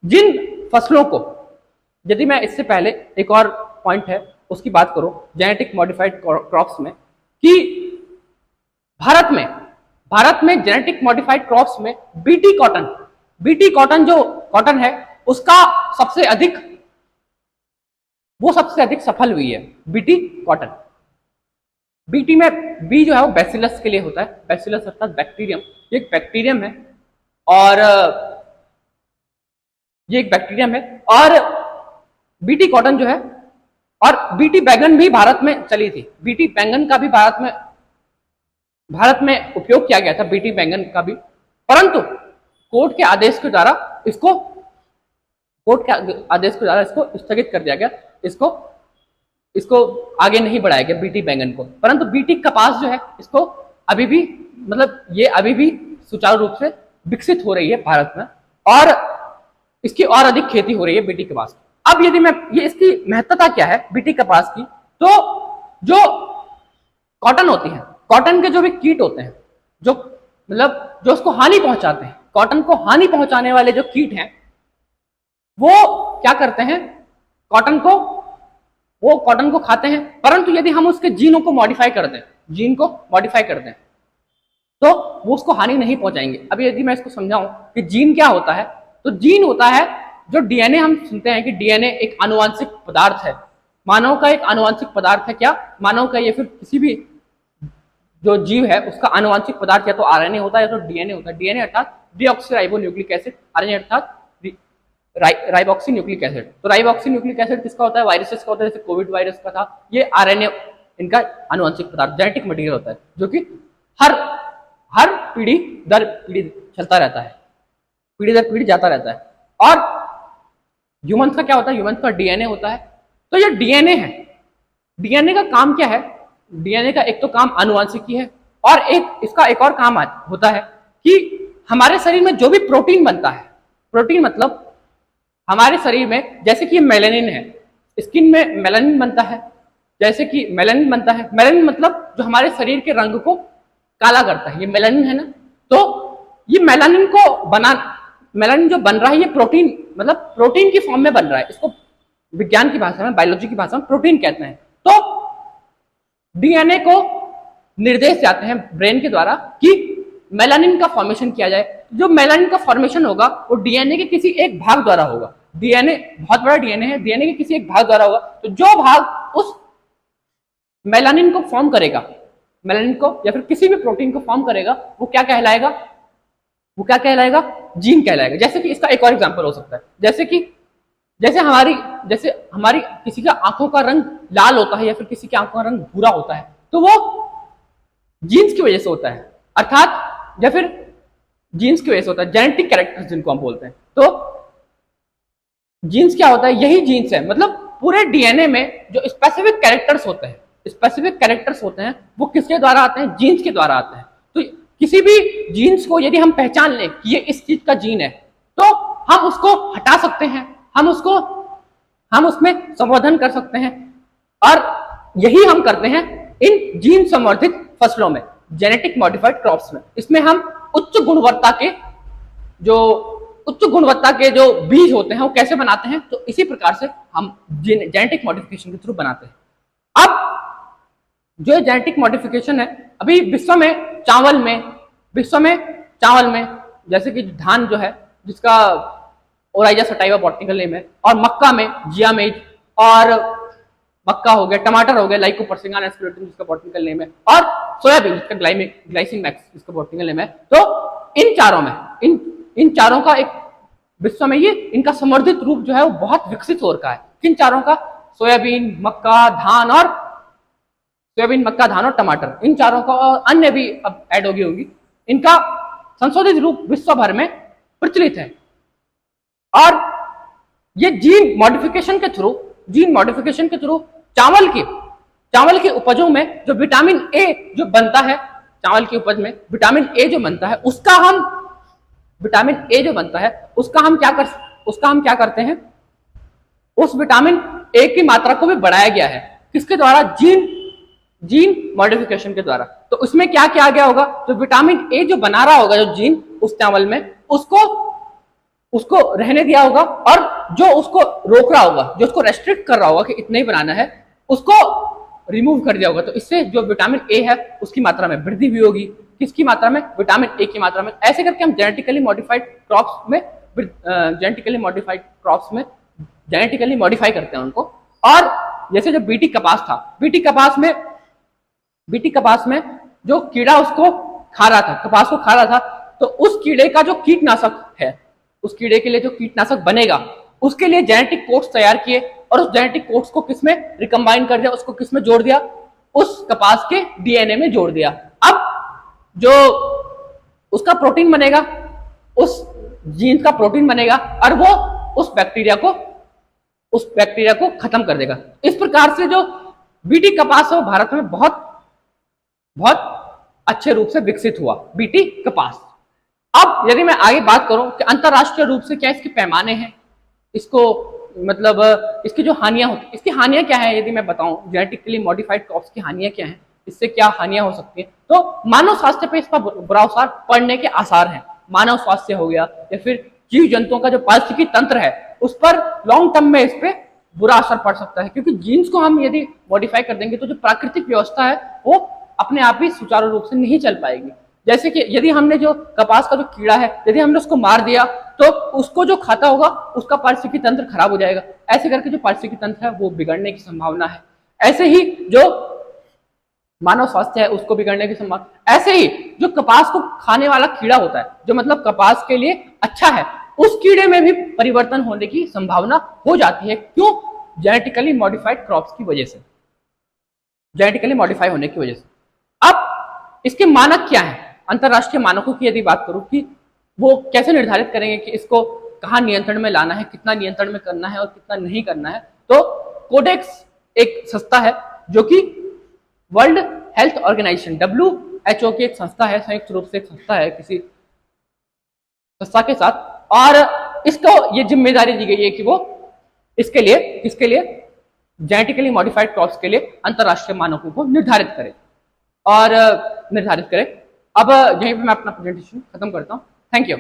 जिन फसलों को, यदि मैं इससे पहले एक और पॉइंट है उसकी बात करूं जेनेटिक मॉडिफाइड क्रॉप्स में, कि भारत में जेनेटिक मॉडिफाइड क्रॉप्स में बीटी कॉटन जो कॉटन है उसका सबसे अधिक सफल हुई है। बीटी कॉटन, बीटी में बी जो है वो बैसिलस के लिए होता है, बैसिलस अर्थात बैक्टीरियम। ये एक बैक्टीरियम है, और ये एक बैक्टीरियम है। और बीटी कॉटन जो है और बीटी बैंगन भी भारत में चली थी, बीटी बैंगन का भी भारत में उपयोग किया गया था, बीटी बैंगन का भी, परंतु कोर्ट के आदेश के द्वारा इसको स्थगित कर दिया गया, इसको आगे नहीं बढ़ाया गया बीटी बैंगन को। परंतु बीटी कपास जो है इसको अभी भी मतलब ये अभी भी सुचारू रूप से विकसित हो रही है भारत में, और इसकी और अधिक खेती हो रही है बीटी कपास। अब यदि मैं ये इसकी महत्वता क्या है बीटी कपास की, तो जो कॉटन होती है, कॉटन के जो भी कीट होते हैं, जो उसको हानि पहुंचाते हैं, कॉटन को हानि पहुंचाने वाले जो कीट हैं, वो क्या करते हैं, कॉटन को खाते हैं। परंतु यदि हम उसके जीनों को मॉडिफाई कर दें, तो वो उसको हानि नहीं पहुंचाएंगे। अभी यदि मैं इसको समझाऊं कि जीन क्या होता है, तो जीन होता है जो डीएनए, हम सुनते हैं कि डीएनए एक आनुवांशिक पदार्थ है, मानव का एक आनुवांशिक पदार्थ है। क्या मानव का या फिर किसी भी जो जीव है उसका आनुवांशिक पदार्थ या तो आरएनए होता है या तो डीएनए होता है। डीएनए अर्थात डीऑक्सीराइबोन्यूक्लिक एसिड, आरएनए अर्थात राइबोक्सी न्यूक्लिक एसिड। तो राइबोक्सी न्यूक्लिक एसिड किसका होता है, वायरसेस का होता है, जैसे कोविड वायरस का था। ये आरएनए इनका आनुवांशिक पदार्थ, जेनेटिक मटेरियल होता है, जो कि हर पीढ़ी दर पीढ़ी चलता रहता है, पीढ़ी दर पीढ़ी जाता रहता है। और ह्यूमंस का क्या होता है, ह्यूमंस का डीएनए होता है। तो ये डीएनए है, डीएनए का काम क्या है, डीएनए का एक तो काम आनुवांशिकी है, और इसका एक और काम होता है कि हमारे शरीर में जो भी प्रोटीन बनता है, प्रोटीन मतलब हमारे शरीर में, जैसे कि मेलानिन है, स्किन में मेलानिन बनता है, जैसे कि मेलानिन बनता है, मेलानिन मतलब जो हमारे शरीर के रंग को काला करता है, ये मेलानिन है ना। तो ये मेलानिन जो बन रहा है, ये प्रोटीन मतलब प्रोटीन की फॉर्म में बन रहा है। इसको विज्ञान की भाषा में, बायोलॉजी की भाषा में प्रोटीन कहते हैं। तो डीएनए को निर्देश जाते हैं ब्रेन के द्वारा कि मेलानिन का फॉर्मेशन किया जाए। जो मेलानिन का फॉर्मेशन होगा वो डीएनए के किसी एक भाग द्वारा होगा। डीएनए बहुत बड़ा डीएनए है, डीएनए के किसी एक भाग द्वारा होगा। तो जो भाग उस मेलानिन को फॉर्म करेगा, मेलानिन को या फिर किसी भी प्रोटीन को फॉर्म करेगा, वो क्या कहलाएगा, जीन कहलाएगा। जैसे कि इसका एक और एग्जांपल हो सकता है, जैसे हमारी किसी का आंखों का रंग लाल होता है या फिर किसी की आंखों का रंग भूरा होता है, तो वो जीन्स की वजह से होता है, अर्थात या फिर जीन्स की वजह से होता है, जेनेटिक कैरेक्टर्स जिनको हम बोलते हैं। तो जीन्स क्या होता है, यही जीन्स है, मतलब पूरे डीएनए में जो स्पेसिफिक कैरेक्टर्स होते हैं वो किसके द्वारा आते हैं, जीन्स के द्वारा आते हैं। तो किसी भी जीन्स को यदि हम पहचान लें कि ये इस चीज का जीन है, तो हम उसको हटा सकते हैं, हम उसमें संवर्धन कर सकते हैं। और यही हम करते हैं इन जीन संवर्धित फसलों में, जेनेटिक मॉडिफाइड क्रॉप्स में। इसमें हम उच्च गुणवत्ता के जो बीज होते हैं वो कैसे बनाते हैं, तो इसी प्रकार से हम जेनेटिक मॉडिफिकेशन के थ्रू बनाते हैं। अब जो जेनेटिक मॉडिफिकेशन है, अभी विश्व में चावल में जैसे कि धान जो है जिसका ओराइजा सटाइवा बॉटनिकल नेम है, और मक्का में जियामेज, और मक्का हो गया, टमाटर हो गया लाइकोपर्सिंगा एस्कुलेंटम जिसका बॉटनिकल नेम है, और सोयाबीन जिसका ग्लाइसिन मैक्स जिसका बॉटनिकल नेम है। तो इन चारों का एक विश्व में ये इनका संवर्धित रूप जो है वो बहुत विकसित हो रखा है। किन चारों का, सोयाबीन, मक्का, धान और टमाटर, इन चारों का, और अन्य भी अब ऐड होगी, इनका संशोधित रूप विश्व भर में प्रचलित है। और ये जीन मॉडिफिकेशन के थ्रू चावल की उपजों में जो विटामिन ए जो बनता है, चावल की उपज में विटामिन ए जो बनता है, उसका हम क्या करते हैं, उस विटामिन ए की मात्रा को भी बढ़ाया गया है। किसके द्वारा, जीन मॉडिफिकेशन के द्वारा। तो उसमें क्या किया गया होगा, तो विटामिन ए जो बना रहा होगा जो जीन उस चावल में, उसको रहने दिया होगा, और जो उसको रोक रहा होगा, जो उसको रेस्ट्रिक्ट कर रहा होगा कि इतना ही बनाना है, उसको रिमूव कर दिया होगा। तो इससे जो विटामिन ए है उसकी मात्रा में वृद्धि भी होगी। किसकी मात्रा में, विटामिन ए की मात्रा में। ऐसे करके हम जेनेटिकली मॉडिफाइड क्रॉप्स में जेनेटिकली मॉडिफाई करते हैं उनको। और जैसे जो बीटी कपास था, बीटी कपास में जो कीड़ा उसको खा रहा था, कपास को खा रहा था, तो उस कीड़े का जो कीटनाशक है, उस कीड़े के लिए जो कीटनाशक बनेगा उसके लिए जेनेटिक कोड्स तैयार किए और उस जेनेटिक कोड्स को किसमें रिकम्बाइन कर दिया, उसको किसमें जोड़ दिया, उस कपास के डीएनए में जोड़ दिया। अब जो उसका प्रोटीन बनेगा, उस जीन का प्रोटीन बनेगा और वो उस बैक्टीरिया को खत्म कर देगा। इस प्रकार से जो बीटी कपास है वो भारत में बहुत बहुत अच्छे रूप से विकसित हुआ, बीटी कपास। अब यदि मैं आगे बात करूं कि अंतरराष्ट्रीय रूप से क्या इसके पैमाने हैं, इसको मतलब इसकी जो हानियां होती, इसकी हानियां क्या है यदि मैं बताऊं, जेनेटिकली मॉडिफाइड क्रॉप्स की हानियां क्या हैं, इससे क्या हानियां हो सकती हैं, तो मानव स्वास्थ्य पे इसका बुरा असर पड़ने के आसार हैं। मानव स्वास्थ्य हो गया या फिर जीव जंतुओं का जो पारिस्थितिकी तंत्र है उस पर लॉन्ग टर्म में इस पे बुरा असर पड़ सकता है, क्योंकि जीन्स को हम यदि मॉडिफाई कर देंगे तो जो प्राकृतिक व्यवस्था है वो अपने आप ही सुचारू रूप से नहीं चल पाएगी। जैसे कि यदि हमने जो कपास का जो कीड़ा है यदि हमने उसको मार दिया तो उसको जो खाता होगा उसका पारिस्थितिकी तंत्र खराब हो जाएगा, ऐसे करके जो पारिस्थितिकी तंत्र है वो बिगड़ने की संभावना है। ऐसे ही जो मानव स्वास्थ्य है उसको बिगड़ने की संभावना, ऐसे ही जो कपास को खाने वाला कीड़ा होता है जो मतलब कपास के लिए अच्छा है, उस कीड़े में भी परिवर्तन होने की संभावना हो जाती है। क्यों? जेनेटिकली मॉडिफाइड क्रॉप्स की वजह से, जेनेटिकली मॉडिफाई होने की वजह से। अब इसके मानक क्या है, अंतरराष्ट्रीय मानकों की यदि बात करूं कि वो कैसे निर्धारित करेंगे कि इसको कहां नियंत्रण में लाना है, कितना नियंत्रण में करना है और कितना नहीं करना है, तो कोडेक्स एक संस्था है जो कि वर्ल्ड हेल्थ ऑर्गेनाइजेशन WHO की एक संस्था है, संयुक्त रूप से एक संस्था है किसी संस्था के साथ, और इसको ये जिम्मेदारी दी गई है कि वो इसके लिए जेनेटिकली मॉडिफाइड क्रॉप्स के लिए अंतरराष्ट्रीय मानकों को निर्धारित करे और निर्धारित करे। अब यहीं पे मैं अपना प्रेजेंटेशन खत्म करता हूँ। Thank you.